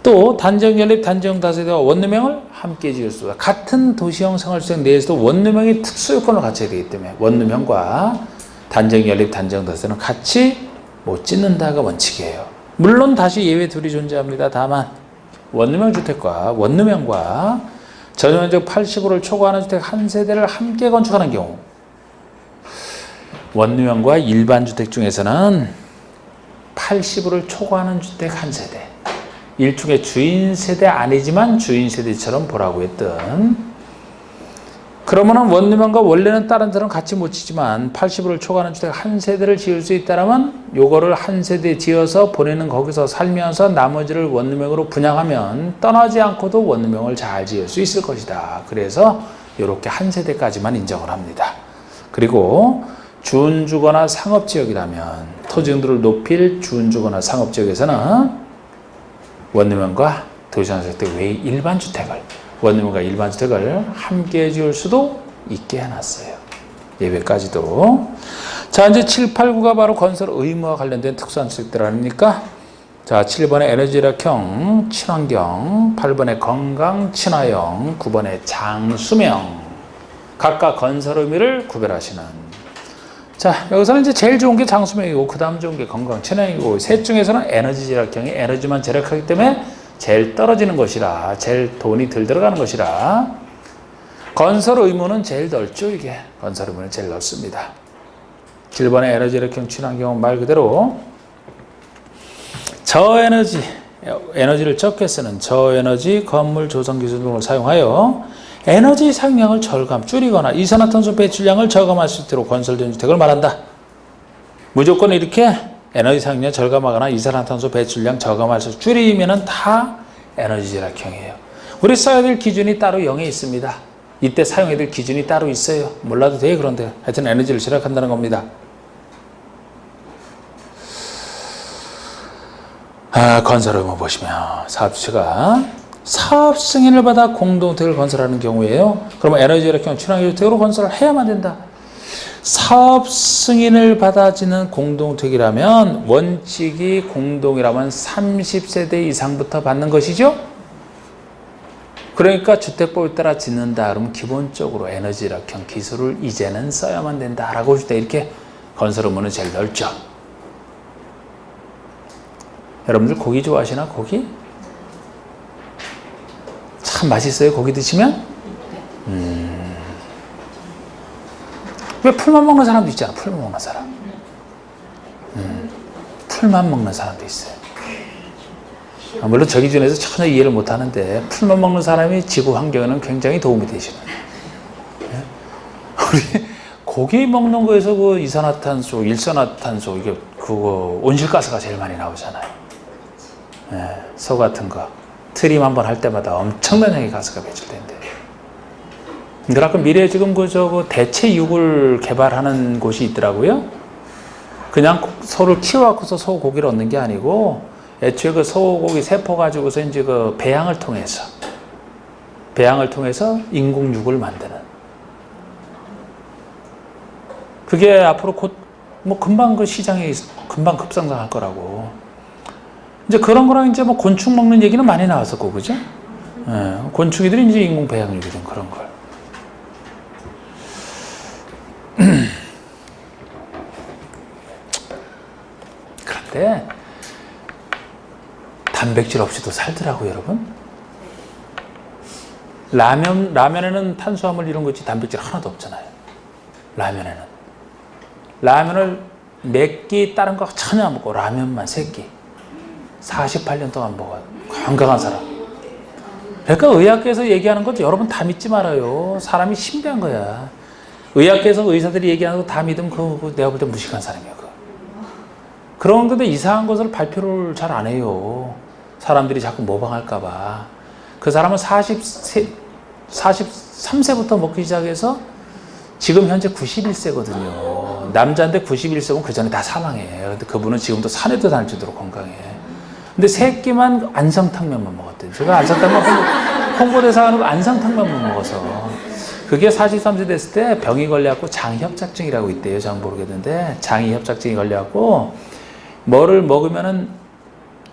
또 단지형 연립, 단지형 다세대와 원룸형을 함께 지을 수 없다. 같은 도시형 생활주택 내에서도 원룸형이 특수 요건을 갖춰야 되기 때문에 원룸형과 단지형 연립, 단지형 다세대는 같이 못 짓는다가 원칙이에요. 물론 다시 예외 둘이 존재합니다. 다만 원룸형 주택과 원룸형과 전용면적 85를 초과하는 주택 한 세대를 함께 건축하는 경우 원룸형과 일반 주택 중에서는 85를 초과하는 주택 한 세대, 일종의 주인 세대 아니지만 주인 세대처럼 보라고 했던, 그러면은 원룸형과 원래는 다른 데는 같이 못 지지만 80을 초과하는 주택 한 세대를 지을 수 있다면 요거를 한 세대 지어서 보내는 거기서 살면서 나머지를 원룸형으로 분양하면 떠나지 않고도 원룸형을 잘 지을 수 있을 것이다. 그래서 이렇게 한 세대까지만 인정을 합니다. 그리고 준주거나 상업지역이라면 토지용도를 높일 준주거나 상업지역에서는 원룸형과 도시환수주택 외의 일반 주택을, 원룸형과 일반 주택을 함께 지을 수도 있게 해놨어요. 예외까지도. 자, 이제 7, 8, 9가 바로 건설 의무와 관련된 특수한 주택들 아닙니까? 자, 7번에 에너지력형, 친환경, 8번에 건강, 친화형, 9번에 장수명. 각각 건설 의미를 구별하시는. 자, 여기서는 이제 제일 좋은 게 장수명이고, 그 다음 좋은 게 건강, 친화형이고, 셋 중에서는 에너지 절약형이 에너지만 절약하기 때문에 제일 떨어지는 것이라, 제일 돈이 덜 들어가는 것이라, 건설 의무는 제일 넓죠, 이게. 건설 의무는 제일 넓습니다. 7번의 에너지 절약형, 친환경은 말 그대로 에너지를 적게 쓰는 저에너지 건물 조성 기술 등을 사용하여 에너지 사용량을 줄이거나 이산화탄소 배출량을 저감할 수 있도록 건설된 주택을 말한다. 무조건 이렇게 에너지 사용량 절감하거나 이산화탄소 배출량 저감할 수 줄이면은 다 에너지 절약형이에요. 우리 써야 될 기준이 따로 0에 있습니다. 이때 사용해야 될 기준이 따로 있어요. 몰라도 돼. 그런데 하여튼 에너지를 절약한다는 겁니다. 건설업무 보시면 사업 주체가 사업 승인을 받아 공동주택을 건설하는 경우에요. 그러면 에너지 절약형 친환경 주택으로 건설을 해야만 된다. 사업 승인을 받아지는 공동주택이라면 원칙이 공동이라면 30세대 이상부터 받는 것이죠. 그러니까 주택법에 따라 짓는다 그러면 기본적으로 에너지 절약형 기술을 이제는 써야만 된다라고 할 때 이렇게 건설 업무는 제일 넓죠. 여러분들 고기 좋아하시나? 고기? 참 맛있어요. 고기 드시면? 왜 풀만 먹는 사람도 있잖아. 풀만 먹는 사람. 풀만 먹는 사람도 있어요. 물론 저 기준에서 전혀 이해를 못하는데 풀만 먹는 사람이 지구 환경에는 굉장히 도움이 되시는. 우리 고기 먹는 거에서 그 이산화탄소, 일산화탄소 이게 그거 온실가스가 제일 많이 나오잖아요. 소 같은 거 트림 한번 할 때마다 엄청난 양의 가스가 배출된대요. 그러니까 미래에 지금 그 대체 육을 개발하는 곳이 있더라고요. 그냥 소를 키워갖고서 소고기를 얻는 게 아니고 애초에 그 소고기 세포 가지고서 이제 그 배양을 통해서 인공육을 만드는. 그게 앞으로 곧 뭐 금방 그 시장이 금방 급성장할 거라고. 이제 그런 거랑 이제 뭐 곤충 먹는 얘기는 많이 나왔었고, 그죠? 곤충이들이 이제 인공 배양육이든 그런 걸. 그런데 단백질 없이도 살더라고요, 여러분. 라면에는 탄수화물 이런 거 있지 단백질 하나도 없잖아요. 라면을 몇 끼 다른 거 전혀 안 먹고 라면만 3끼. 48년 동안 먹어요. 건강한 사람. 그러니까 의학계에서 얘기하는 것도 여러분 다 믿지 말아요. 사람이 신비한 거야. 의학계에서 의사들이 얘기하는 거 다 믿으면 그거 내가 볼 때 무식한 사람이야. 그런 건데 이상한 것을 발표를 잘 안 해요. 사람들이 자꾸 모방할까봐. 그 사람은 43세부터 먹기 시작해서 지금 현재 91세거든요. 남자인데 91세면 그 전에 다 사망해. 근데 그분은 지금도 산에도 다닐 정도로 건강해. 근데 3끼만 안성탕면만 먹었대요. 제가 안성탕면 홍보대사 하는 거 안성탕면만 먹어서. 그게 43세 됐을 때 병이 걸려갖고 장협착증이라고 있대요. 잘 모르겠는데 장이 협착증이 걸려갖고 뭐를 먹으면은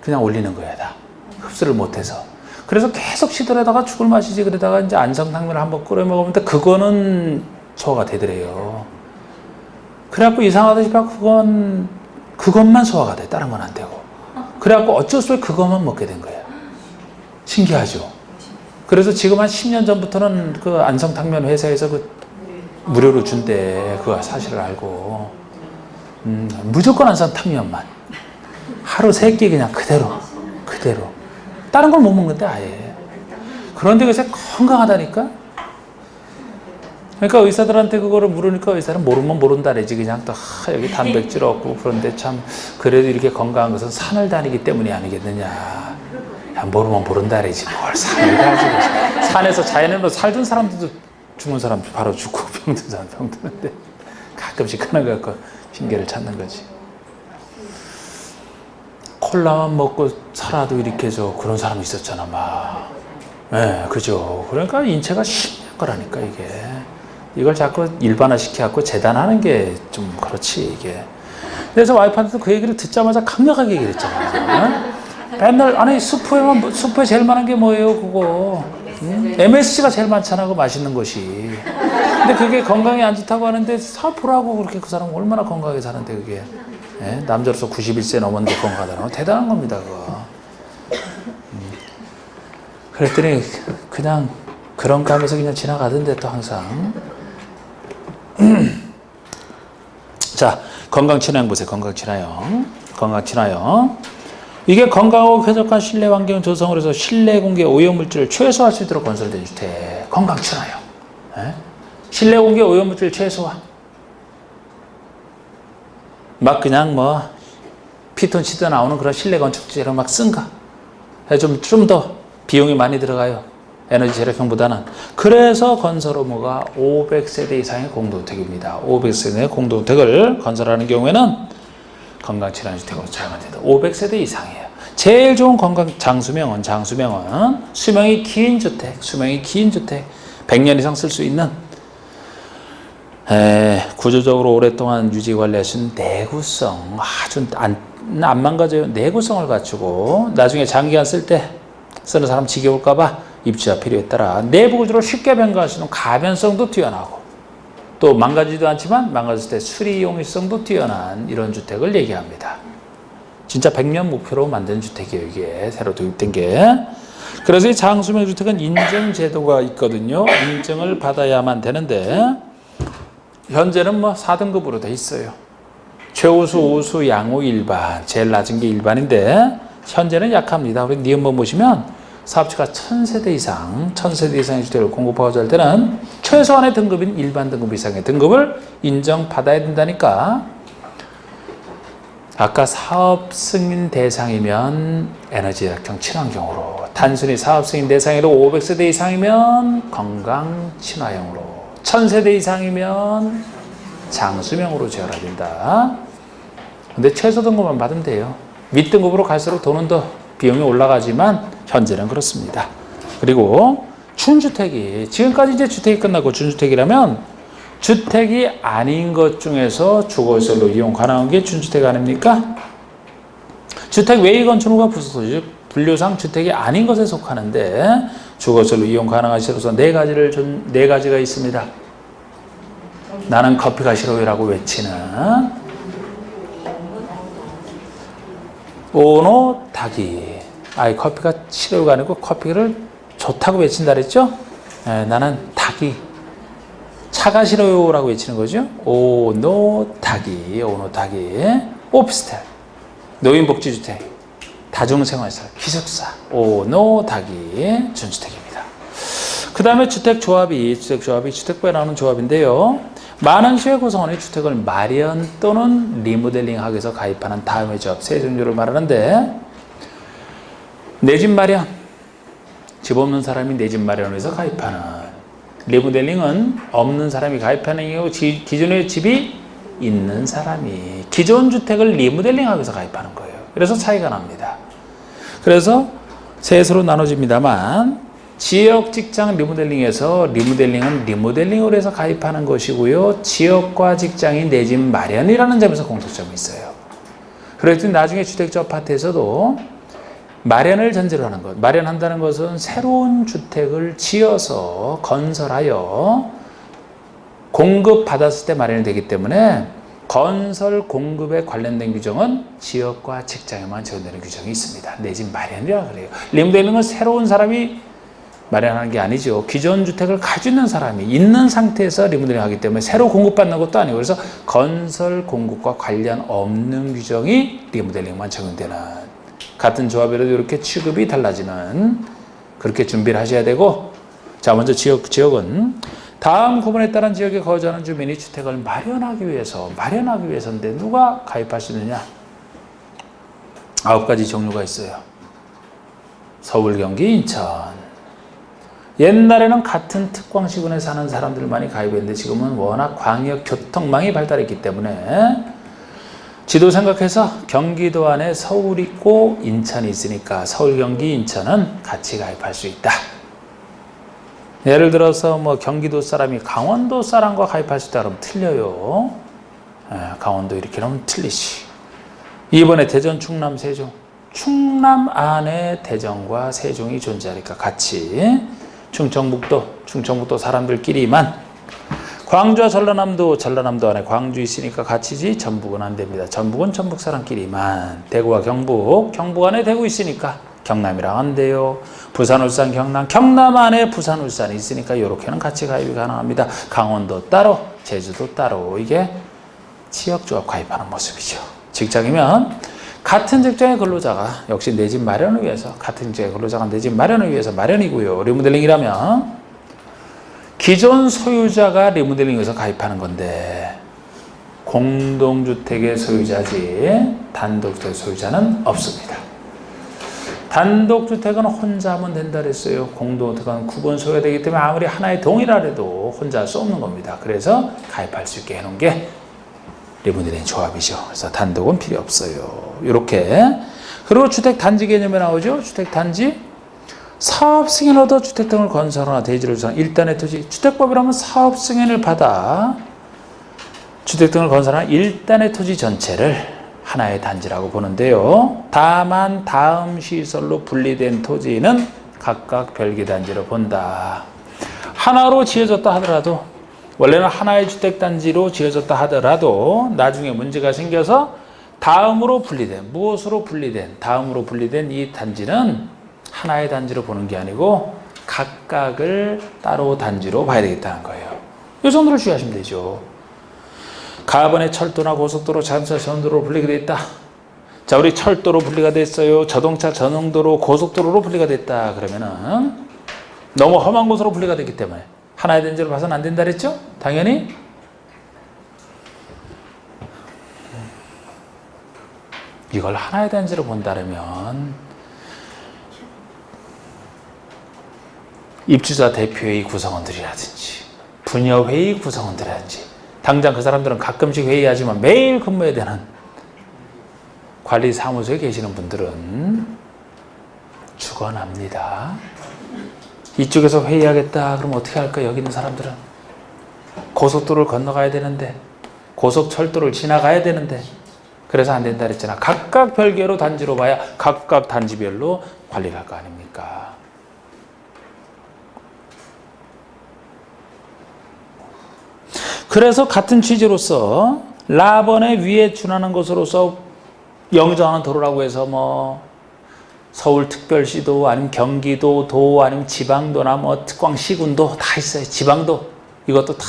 그냥 올리는 거야, 다. 흡수를 못해서. 그래서 계속 시들하다가 죽을 맛이지. 그러다가 이제 안성탕면을 한번 끓여 먹으면 그거는 소화가 되더래요. 그래갖고 이상하다 싶어 그것만 소화가 돼. 다른 건 안 되고. 그래갖고 어쩔 수 없이 그것만 먹게 된 거야. 신기하죠? 그래서 지금 한 10년 전부터는 그 안성탕면 회사에서 그 무료로 준대. 그거 사실을 알고. 무조건 안성탕면만. 하루 3끼 그냥 그대로. 다른 걸 못 먹는데 아예. 그런데 그새 건강하다니까? 그러니까 의사들한테 그거를 물으니까 의사는 모르면 모른다래지. 그냥 또 여기 단백질 없고 그런데 참 그래도 이렇게 건강한 것은 산을 다니기 때문이 아니겠느냐. 야, 모르면 모른다래지. 뭘 산을 가지고. 산에서 자연으로 살던 사람들도 죽은 사람 바로 죽고 병든 사람 병드는데 가끔씩 하는 거 갖고 핑계를 찾는 거지. 콜라만 먹고 살아도 이렇게 해서 그런 사람이 있었잖아, 막. 네, 그죠. 그러니까 인체가 신기한 거라니까, 이게. 이걸 자꾸 일반화시켜갖고 재단하는 게 좀 그렇지, 이게. 그래서 와이프한테도 그 얘기를 듣자마자 강력하게 얘기를 했잖아요. 맨날, 아니, 수프에 제일 많은 게 뭐예요, 그거. MSG가 제일 많잖아, 그 맛있는 것이. 근데 그게 건강에 안 좋다고 하는데, 보라고 그렇게 그 사람 얼마나 건강하게 사는데, 그게. 예? 남자로서 91세 넘었는데 건강하다는 건 대단한 겁니다, 그거. 그랬더니 그냥 그런 감에서 그냥 지나가던데 또 항상. 자, 건강친화형 보세요. 건강친화형. 이게 건강하고 쾌적한 실내 환경 조성을 해서 실내 공기 오염물질을 최소화할 수 있도록 건설된 주택. 건강친화형. 예? 실내 공기 오염물질 최소화. 막 그냥 뭐 피톤 치드 나오는 그런 실내 건축재를 막 쓴가? 좀 더 비용이 많이 들어가요. 에너지 절약형보다는. 그래서 건설 의무가 500세대 이상의 공동주택입니다. 500세대의 공동주택을 건설하는 경우에는 건강친환주택으로 사용하면 된다. 500세대 이상이에요. 제일 좋은 장수명은 수명이 긴 주택, 100년 이상 쓸 수 있는 구조적으로 오랫동안 유지 관리하신 내구성, 아주 안 망가져요. 내구성을 갖추고 나중에 장기간 쓸 때 쓰는 사람 지겨울까봐 입주자 필요에 따라 내부 구조를 쉽게 변경할 수 있는 가변성도 뛰어나고 또 망가지지도 않지만 망가졌을 때 수리 용이성도 뛰어난 이런 주택을 얘기합니다. 진짜 100년 목표로 만든 주택이에요. 이게 새로 도입된 게. 그래서 이 장수명 주택은 인증 제도가 있거든요. 인증을 받아야만 되는데 현재는 뭐 4등급으로 돼 있어요. 최우수, 우수, 양호, 일반. 제일 낮은 게 일반인데 현재는 약합니다. 우리 니은번 보시면 사업주가 1000세대 이상의 주택을 공급하고자 할 때는 최소한의 등급인 일반 등급 이상의 등급을 인정받아야 된다니까. 아까 사업 승인 대상이면 에너지 절약형 친환경으로, 단순히 사업 승인 대상으로 500세대 이상이면 건강 친화형으로, 1000세대 이상이면 장수명으로 제어해야 된다. 근데 최소 등급만 받으면 돼요. 밑등급으로 갈수록 돈은 더 비용이 올라가지만 현재는 그렇습니다. 그리고 준주택이, 지금까지 이제 주택이 끝나고 준주택이라면 주택이 아닌 것 중에서 주거시설로 이용 가능한 게 준주택 아닙니까? 주택 외의 건축물과 부수소지, 분류상 주택이 아닌 것에 속하는데 주거시설로 이용 가능한 시설로서 네 가지가 있습니다. 나는 커피가 싫어요라고 외치는 오노타기. 커피가 싫어요가 아니고 커피를 좋다고 외친다 그랬죠? 나는 타기. 차가 싫어요라고 외치는 거죠. 오노타기. 오피스텔, 노인복지주택, 다중생활시설, 기숙사, 오노타기 준주택입니다. 그 다음에 주택조합이 주택부에 나오는 조합인데요. 많은 시외 구성원이 주택을 마련 또는 리모델링하기 위해서 가입하는 다음의 조합 세 종류를 말하는데, 내 집 마련, 집 없는 사람이 내 집 마련을 위해서 가입하는, 리모델링은 없는 사람이 가입하는 경우 기존의 집이 있는 사람이 기존 주택을 리모델링하기 위해서 가입하는 거예요. 그래서 차이가 납니다. 그래서 셋으로 나눠집니다만, 지역 직장 리모델링에서 리모델링은 리모델링으로 해서 가입하는 것이고요. 지역과 직장이 내 집 마련이라는 점에서 공통점이 있어요. 그래서 나중에 주택조 아파트에서도 마련을 전제로 하는 것, 마련한다는 것은 새로운 주택을 지어서 건설하여 공급받았을 때 마련이 되기 때문에 건설 공급에 관련된 규정은 지역과 직장에만 적용되는 규정이 있습니다. 내 집 마련이라 그래요. 리모델링은 새로운 사람이 마련하는 게 아니죠. 기존 주택을 가지고 있는 사람이 있는 상태에서 리모델링 하기 때문에 새로 공급받는 것도 아니고, 그래서 건설 공급과 관련 없는 규정이 리모델링만 적용되는, 같은 조합이라도 이렇게 취급이 달라지는, 그렇게 준비를 하셔야 되고, 자, 먼저 지역은 다음 구분에 따른 지역에 거주하는 주민이 주택을 마련하기 위해서인데 누가 가입할 수 있느냐? 9가지 종류가 있어요. 서울, 경기, 인천. 옛날에는 같은 특광시군에 사는 사람들 많이 가입했는데 지금은 워낙 광역 교통망이 발달했기 때문에 지도 생각해서 경기도 안에 서울이 있고 인천이 있으니까 서울, 경기, 인천은 같이 가입할 수 있다. 예를 들어서 뭐 경기도 사람이 강원도 사람과 가입할 수 있다 그러면 틀려요. 강원도 이렇게 하면 틀리지. 이번에 대전, 충남, 세종. 충남 안에 대전과 세종이 존재하니까 같이. 충청북도 사람들끼리만. 광주와 전라남도 안에 광주 있으니까 같이지. 전북은 안 됩니다. 전북은 전북 사람끼리만. 대구와 경북 안에 대구 있으니까 경남이랑 안 돼요. 부산, 울산, 경남 안에 부산, 울산이 있으니까 이렇게는 같이 가입이 가능합니다. 강원도 따로, 제주도 따로. 이게 지역조합 가입하는 모습이죠. 직장이면 같은 직장의 근로자가 역시 내 집 마련을 위해서, 같은 직장의 근로자가 내 집 마련을 위해서 마련이고요. 리모델링이라면 기존 소유자가 리모델링에서 가입하는 건데 공동주택의 소유자지 단독주택 소유자는 없습니다. 단독주택은 혼자 하면 된다 그랬어요. 공동주택은 구분 소유가 되기 때문에 아무리 하나의 동이라도 혼자 할 수 없는 겁니다. 그래서 가입할 수 있게 해놓은 게 리브니된 조합이죠. 그래서 단독은 필요 없어요. 이렇게. 그리고 주택단지 개념에 나오죠. 주택단지. 사업 승인을 얻어 주택 등을 건설하거나 대지를 조성한 일단의 토지. 주택법이라면 사업 승인을 받아 주택 등을 건설하는 일단의 토지 전체를 하나의 단지라고 보는데요. 다만 다음 시설로 분리된 토지는 각각 별개 단지로 본다. 하나로 지어졌다 하더라도, 원래는 하나의 주택단지로 지어졌다 하더라도 나중에 문제가 생겨서 다음으로 분리된, 무엇으로 분리된, 다음으로 분리된 이 단지는 하나의 단지로 보는 게 아니고 각각을 따로 단지로 봐야 되겠다는 거예요. 이 정도로 주의하시면 되죠. 가번에 철도나 고속도로, 자동차 전용도로 분리가 되어 있다. 자, 우리 철도로 분리가 됐어요. 자동차 전용도로, 고속도로로 분리가 됐다. 그러면은 너무 험한 곳으로 분리가 됐기 때문에 하나의 단지로 봐서는 안 된다 그랬죠? 당연히 이걸 하나의 단지로 본다면 입주자 대표회의 구성원들이라든지 분여회의 구성원들이라든지 당장 그 사람들은 가끔씩 회의하지만 매일 근무해야 되는 관리사무소에 계시는 분들은 죽어납니다. 이쪽에서 회의하겠다 그러면 어떻게 할까? 여기 있는 사람들은 고속도로를 건너가야 되는데, 고속철도를 지나가야 되는데, 그래서 안 된다 그랬잖아. 각각 별개로 단지로 봐야 각각 단지별로 관리를 할 거 아닙니까? 그래서 같은 취지로서 라번의 위에 준하는 것으로서 영정하는 도로라고 해서 뭐 서울특별시도 아니면 경기도도 아니면 지방도나 뭐 특광시군도 다 있어요. 지방도 이것도 다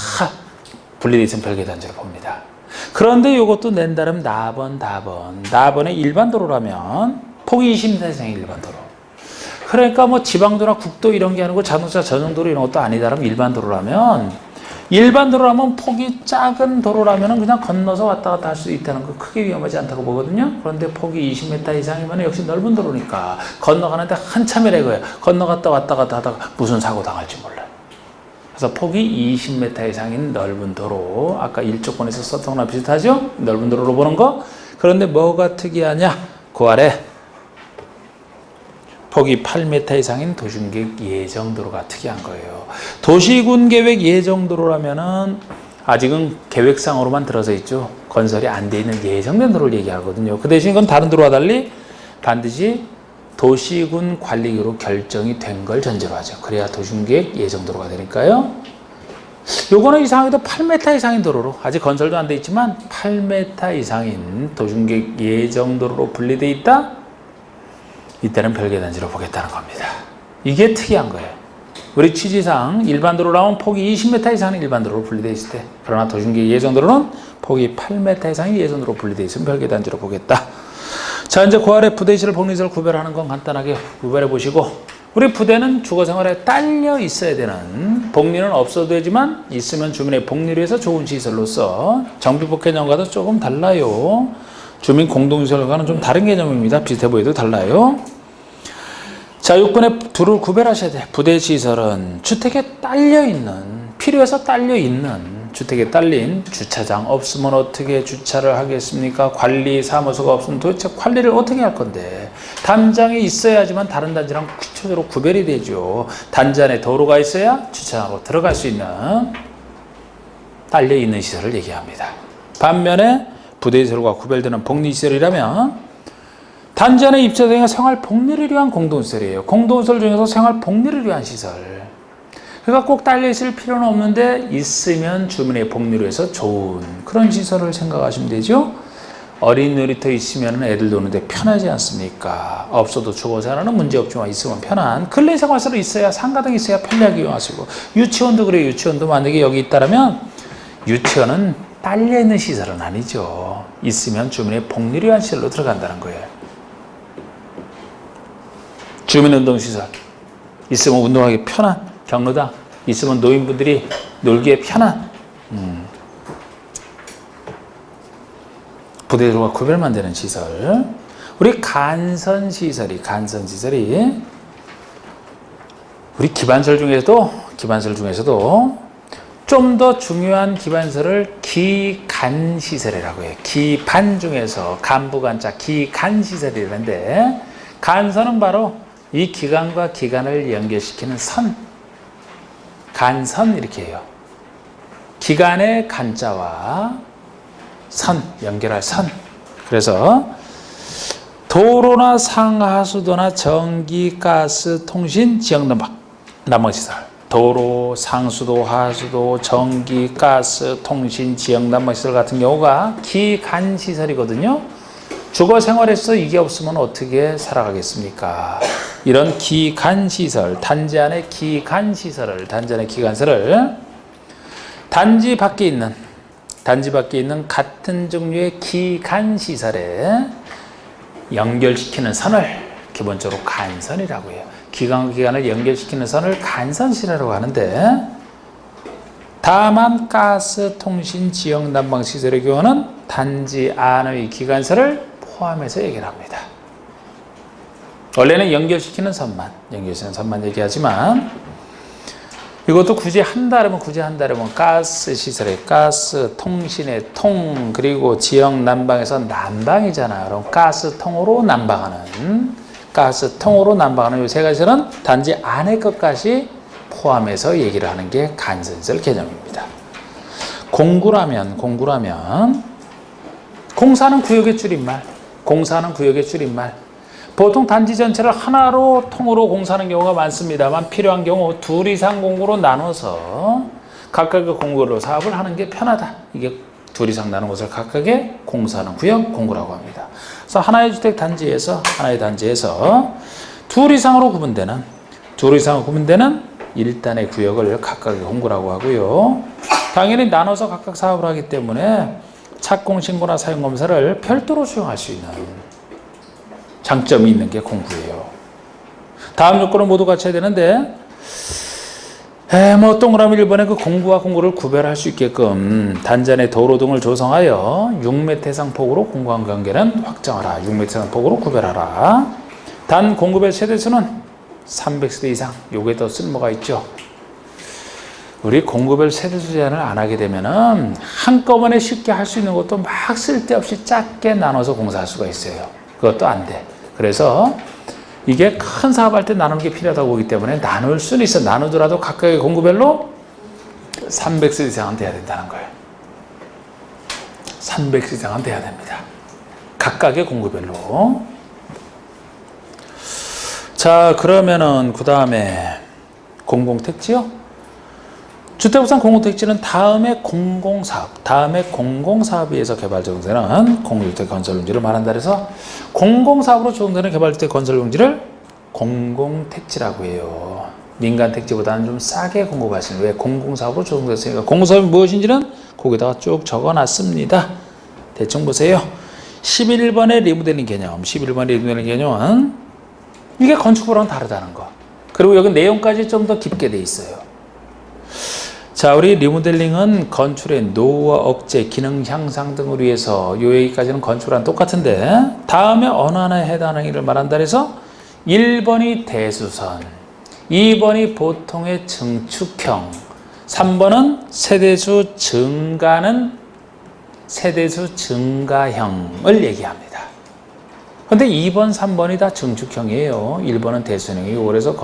분리되어 있으면 별개 단지로 봅니다. 그런데 이것도 낸다름 나번의 일반 도로라면 폭이 20m 이상의 일반 도로. 그러니까 뭐 지방도나 국도 이런 게 아니고 자동차 전용도로 이런 것도 아니다라면 일반 도로라면 폭이 작은 도로라면 그냥 건너서 왔다 갔다 할 수 있다는 거 크게 위험하지 않다고 보거든요. 그런데 폭이 20m 이상이면 역시 넓은 도로니까 건너가는데 한참이라 이거예요. 건너갔다 왔다 갔다 하다가 무슨 사고 당할지 몰라요. 그래서 폭이 20m 이상인 넓은 도로, 아까 일조권에서 썼던 거랑 비슷하죠? 넓은 도로로 보는 거. 그런데 뭐가 특이하냐? 그 아래 폭이 8m 이상인 도시군계획 예정도로가 특이한 거예요. 도시군계획 예정도로라면은 아직은 계획상으로만 들어서 있죠. 건설이 안 돼 있는 예정된 도로를 얘기하거든요. 그 대신 이건 다른 도로와 달리 반드시 도시군 관리기로 결정이 된 걸 전제로 하죠. 그래야 도시군계획 예정도로가 되니까요. 요거는 이상하게도 8m 이상인 도로로, 아직 건설도 안 돼 있지만 8m 이상인 도시군계획 예정도로로 분리되어 있다? 이때는 별개 단지로 보겠다는 겁니다. 이게 특이한 거예요. 우리 취지상 일반 도로라면 폭이 20m 이상의 일반 도로로 분리되어 있을 때, 그러나 도시계획 예정도로는 폭이 8m 이상의 예정도로 분리되어 있으면 별개 단지로 보겠다. 자, 이제 그 아래 부대시설, 복리시설 구별하는 건 간단하게 구별해 보시고, 우리 부대는 주거생활에 딸려 있어야 되는, 복리는 없어도 되지만 있으면 주민의 복리를 위해서 좋은 시설로서, 정비법 개념과도 조금 달라요. 주민 공동시설과는 좀 다른 개념입니다. 비슷해 보여도 달라요. 자, 6번에 둘을 구별하셔야 돼요. 부대시설은 주택에 딸려있는, 필요해서 딸려있는, 주택에 딸린 주차장 없으면 어떻게 주차를 하겠습니까? 관리 사무소가 없으면 도대체 관리를 어떻게 할 건데, 단장이 있어야지만 다른 단지랑 구체적으로 구별이 되죠. 단지 안에 도로가 있어야 주차장으로 들어갈 수 있는 딸려있는 시설을 얘기합니다. 반면에 부대시설과 구별되는 복리시설이라면 단지 안에 입주자의 생활 복리를 위한 공동시설이에요. 공동시설 중에서 생활 복리를 위한 시설. 그러니까 꼭 딸려 있을 필요는 없는데 있으면 주민의 복리를 위해서 좋은 그런 시설을 생각하시면 되죠. 어린 놀이터 있으면 애들 노는데 편하지 않습니까? 없어도 주거생활은 문제없지만 있으면 편한 근린생활시설이 있어야, 상가 등이 있어야 편리하게 이용하시고, 유치원도 그래요. 유치원도 만약에 여기 있다면 유치원은 딸려있는 시설은 아니죠. 있으면 주민의 복리를 위한 시설로 들어간다는 거예요. 주민운동시설 있으면 운동하기 편한, 경로당 있으면 노인분들이 놀기에 편한, 부대로가 구별만 되는 시설. 우리 간선 시설이 우리 기반설 중에서도 좀 더 중요한 기반설을 기간시설이라고 해요. 기반 중에서 간부간자 기간시설이라는데, 간선은 바로 이 기관과 기관을 연결시키는 선, 간선 이렇게 해요. 기관의 간자와 선, 연결할 선. 그래서 도로나 상하수도나 전기, 가스, 통신, 지역 난방시설. 도로, 상수도, 하수도, 전기, 가스, 통신, 지역 난방시설 같은 경우가 기간시설이거든요. 주거 생활에서 이게 없으면 어떻게 살아가겠습니까? 이런 기간시설, 단지 안에 기간시설을, 단지 밖에 있는 같은 종류의 기간시설에 연결시키는 선을 기본적으로 간선이라고 해요. 기관과 기관을 연결시키는 선을 간선시설이라고 하는데, 다만 가스, 통신, 지역 난방 시설의 경우는 단지 안의 기관설을 포함해서 얘기를 합니다. 원래는 연결시키는 선만 얘기하지만, 이것도 굳이 한다면 가스 시설의 가스, 통신의 통, 그리고 지역 난방에서 난방이잖아요. 그럼 가스통으로 난방하는 이 세 가지는 단지 안의 것까지 포함해서 얘기를 하는 게 간선시설 개념입니다. 공구라면 공사는 구역의 줄임말. 보통 단지 전체를 하나로 통으로 공사하는 경우가 많습니다만, 필요한 경우 둘 이상 공구로 나눠서 각각의 공구로 사업을 하는 게 편하다. 이게 둘 이상 나눈 것을 각각의 공사하는 구역 공구라고 합니다. 그래서 하나의 주택 단지에서 둘 이상으로 구분되는 일단의 구역을 각각의 공구라고 하고요. 당연히 나눠서 각각 사업을 하기 때문에 착공 신고나 사용 검사를 별도로 수용할 수 있는 장점이 있는 게 공구예요. 다음 요건을 모두 갖춰야 되는데, 동그라미 1번에 그 공구와 공구를 구별할 수 있게끔 단지 안에 도로 등을 조성하여 6m 이상 폭으로 공구와 관계는 확정하라. 6m 이상 폭으로 구별하라. 단 공구별 세대수는 300세대 이상. 요게 더 쓸모가 있죠. 우리 공구별 세대수 제한을 안 하게 되면은 한꺼번에 쉽게 할 수 있는 것도 막 쓸데없이 작게 나눠서 공사할 수가 있어요. 그것도 안 돼. 그래서 이게 큰 사업할 때 나누는 게 필요하다고 보기 때문에 나눌 수는 있어. 나누더라도 각각의 공구별로 300세 이상은 돼야 된다는 거예요. 300세 이상은 돼야 됩니다. 각각의 공구별로. 자, 그러면은 그 다음에 공공택지요. 주택부산 공공택지는 다음에 공공사업에 의해서 개발조정되는 공유주택 건설용지를 말한다. 그래서 공공사업으로 조정되는 개발주택 건설용지를 공공택지라고 해요. 민간택지보다는 좀 싸게 공급하시는, 왜? 공공사업으로 조정됐으니까. 공공사업이 무엇인지는 거기다가 쭉 적어놨습니다. 대충 보세요. 11번의 리모델링 개념은 이게 건축법랑 다르다는 거. 그리고 여기 내용까지 좀 더 깊게 돼 있어요. 자, 우리 리모델링은 건축의 노후와 억제, 기능 향상 등을 위해서, 요 얘기까지는 건축이랑 똑같은데, 다음에 어느 하나에 해당하는 일을 말한다 해서 1번이 대수선, 2번이 보통의 증축형, 3번은 세대수 증가형을 얘기합니다. 근데 2번, 3번이 다 증축형이에요. 1번은 대수형이고, 그래서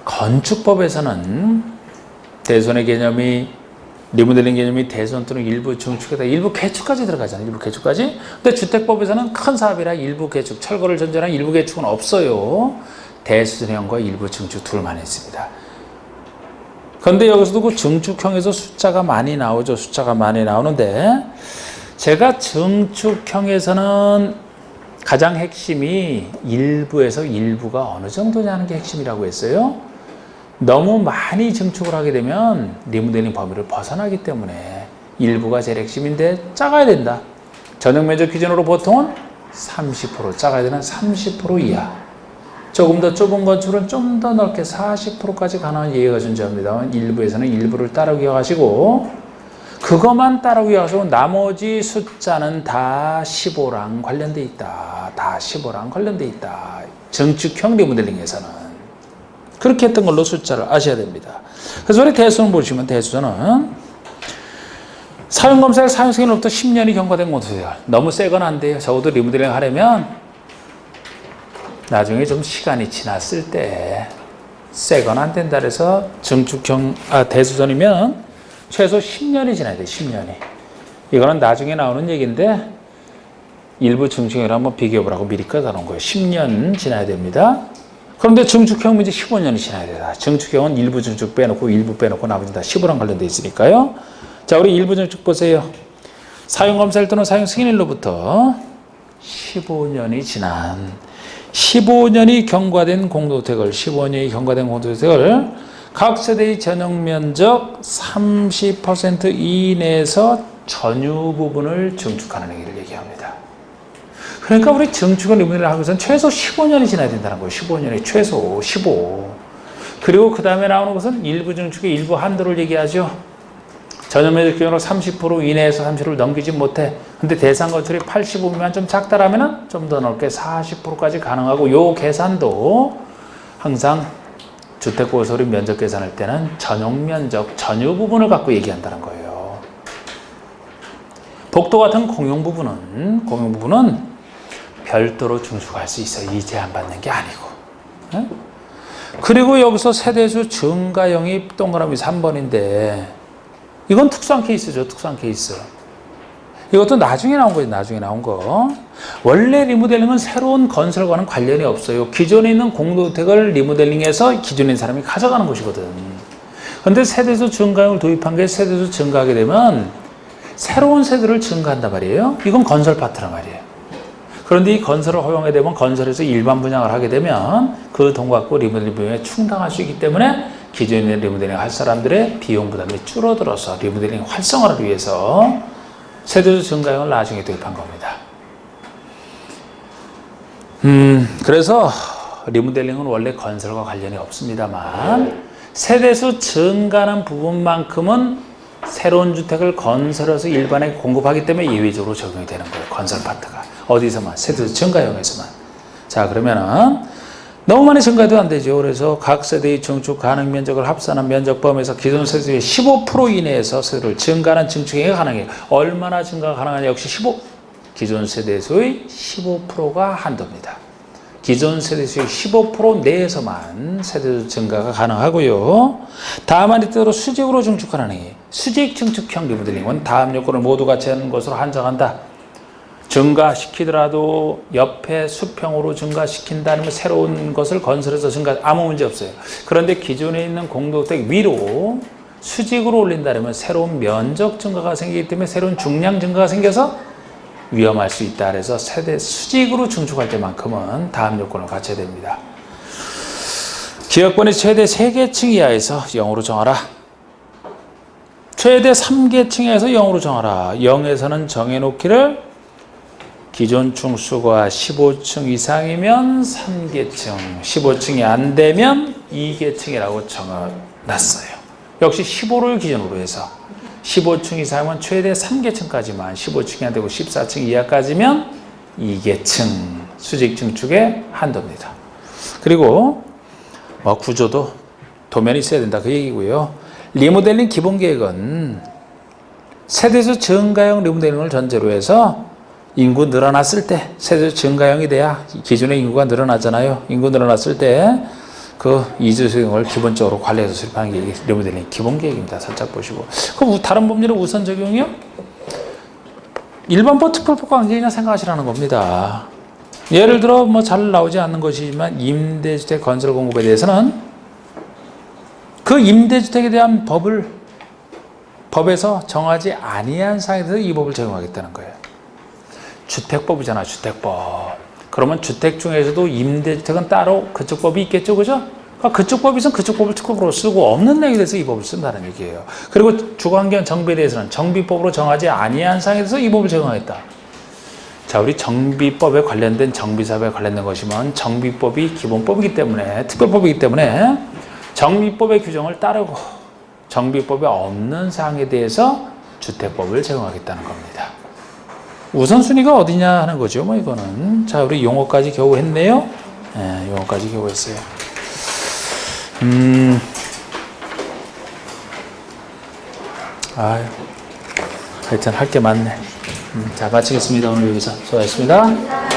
건축법에서는 대손의 개념이, 리모델링 개념이 대손 또는 일부 증축에다 일부 개축까지 들어가잖아요. 일부 개축까지. 근데 주택법에서는 큰 사업이라 일부 개축, 철거를 전제한 일부 개축은 없어요. 대수형과 일부 증축 둘만 있습니다. 그런데 여기서도 그 증축형에서 숫자가 많이 나오죠. 숫자가 많이 나오는데, 제가 증축형에서는 가장 핵심이 일부에서 일부가 어느 정도냐는 게 핵심이라고 했어요. 너무 많이 증축을 하게 되면 리모델링 범위를 벗어나기 때문에 일부가 제일 핵심인데, 작아야 된다. 전용 면적 기준으로 보통은 30%, 작아야 되는 30% 이하. 조금 더 좁은 건축은 좀 더 넓게 40%까지 가능한 예외가 존재합니다. 일부에서는 일부를 따로 기억하시고, 그것만 따르고 와서 나머지 숫자는 다 15랑 관련돼 있다. 다 15랑 관련돼 있다. 증축형 리모델링에서는. 그렇게 했던 걸로 숫자를 아셔야 됩니다. 그래서 우리 대수는 보시면 대수는 사용검사의 사용승인으로부터 10년이 경과된 공도세요. 너무 세건 안 돼요. 적어도 리모델링 하려면 나중에 좀 시간이 지났을 때 세건 안 된다 그래서 증축형 대수전이면 최소 10년이 지나야 돼요. 10년이. 이거는 나중에 나오는 얘기인데 일부 증축형이랑 한번 비교해보라고 미리 꺼다놓은 거예요. 10년 지나야 됩니다. 그런데 증축형은 이제 15년이 지나야 돼요. 증축형은 일부 증축 빼놓고 일부 빼놓고 나머지는 다 15랑 관련돼 있으니까요. 자, 우리 일부 증축 보세요. 사용검사일 또는 사용승인일로부터 15년이 지난 15년이 경과된 공동주택을 각 세대의 전용 면적 30% 이내에서 전유 부분을 증축하는 행위를 얘기합니다. 그러니까 우리 증축을 리모델링을 하기 위해서는 최소 15년이 지나야 된다는 거예요. 15년이 최소 15. 그리고 그 다음에 나오는 것은 일부 증축의 일부 한도를 얘기하죠. 전용 면적 기준으로 30% 이내에서 30%를 넘기지 못해. 근데 대상 건축이 85미만 좀 작다라면 좀 더 넓게 40%까지 가능하고 요 계산도 항상 주택보호소리 면적 계산할 때는 전용 면적, 전유 부분을 갖고 얘기한다는 거예요. 복도 같은 공용 부분은 별도로 증축할 수 있어요. 이 제한받는 게 아니고. 네? 그리고 여기서 세대수 증가형이 동그라미 3번인데 이건 특수한 케이스죠. 특수한 케이스. 이것도 나중에 나온 거예요. 나중에 나온 거. 원래 리모델링은 새로운 건설과는 관련이 없어요. 기존에 있는 공동주택을 리모델링해서 기존에 있는 사람이 가져가는 것이거든. 그런데 세대수 증가형을 도입한 게 세대수 증가하게 되면 새로운 세대를 증가한단 말이에요. 이건 건설 파트란 말이에요. 그런데 이 건설을 허용하게 되면 건설에서 일반 분양을 하게 되면 그 돈 갖고 리모델링 비용에 충당할 수 있기 때문에 기존에 있는 리모델링 할 사람들의 비용 부담이 줄어들어서 리모델링 활성화를 위해서 세대수 증가형을 나중에 도입한 겁니다. 그래서 리모델링은 원래 건설과 관련이 없습니다만 세대수 증가하는 부분만큼은 새로운 주택을 건설해서 일반에 공급하기 때문에 예외적으로 적용이 되는 거예요. 건설 파트가. 어디서만? 세대수 증가형에서만. 자, 그러면은 너무 많이 증가해도 안 되죠. 그래서 각 세대의 증축 가능 면적을 합산한 면적 범위에서 기존 세대수의 15% 이내에서 세대를 증가하는 증축이 가능해요. 얼마나 증가가 가능하냐? 역시 15. 기존 세대수의 15%가 한도입니다. 기존 세대수의 15% 내에서만 세대수 증가가 가능하고요. 다만 이때로 수직으로 증축하는 행위. 수직 증축형 리모델링은 다음 요건을 모두 같이 하는 것으로 한정한다. 증가시키더라도 옆에 수평으로 증가시킨다 아니면 새로운 것을 건설해서 증가 아무 문제 없어요. 그런데 기존에 있는 공동주택 위로 수직으로 올린다면 새로운 면적 증가가 생기기 때문에 새로운 중량 증가가 생겨서 위험할 수 있다. 그래서 세대 수직으로 증축할 때만큼은 다음 요건을 갖춰야 됩니다. 기업권이 최대 3개층 이하에서 0으로 정하라. 최대 3개층 이하에서 0으로 정하라. 0에서는 정해놓기를 기존 층수가 15층 이상이면 3계층, 15층이 안 되면 2계층이라고 정해놨어요. 역시 15를 기준으로 해서 15층 이상이면 최대 3계층까지만, 15층이 안 되고 14층 이하까지면 2계층 수직 증축의 한도입니다. 그리고 구조도 도면이 있어야 된다 그 얘기고요. 리모델링 기본 계획은 세대수 증가형 리모델링을 전제로 해서 인구 늘어났을 때 세대수 증가형이 돼야 기존의 인구가 늘어나잖아요. 인구 늘어났을 때 그 이주수용을 기본적으로 관리해서 수립하는 게 리모델링 기본 계획입니다. 살짝 보시고. 그 다른 법률의 우선 적용이요? 일반법, 특별법 관계냐 생각하시라는 겁니다. 예를 들어 뭐 잘 나오지 않는 것이지만 임대주택 건설 공급에 대해서는 그 임대주택에 대한 법에서 정하지 아니한 사항에 대해서 이 법을 적용하겠다는 거예요. 주택법이잖아, 주택법. 그러면 주택 중에서도 임대주택은 따로 그쪽 법이 있겠죠, 그죠? 그러니까 그쪽 법이 있으면 그쪽 법을 특법으로 쓰고 없는 내용에 대해서 이 법을 쓴다는 얘기예요. 그리고 주거환경 정비에 대해서는 정비법으로 정하지 아니한 사항에 대해서 이 법을 적용하겠다. 자, 우리 정비법에 관련된 정비사업에 관련된 것이면 정비법이 기본법이기 때문에, 특별법이기 때문에 정비법의 규정을 따르고 정비법에 없는 사항에 대해서 주택법을 제공하겠다는 겁니다. 우선순위가 어디냐 하는 거죠. 뭐 이거는. 자, 우리 용어까지 겨우 했네요. 예, 용어까지 겨우 했어요. 아유, 하여튼 할 게 많네. 자, 마치겠습니다. 오늘 여기서 수고하셨습니다.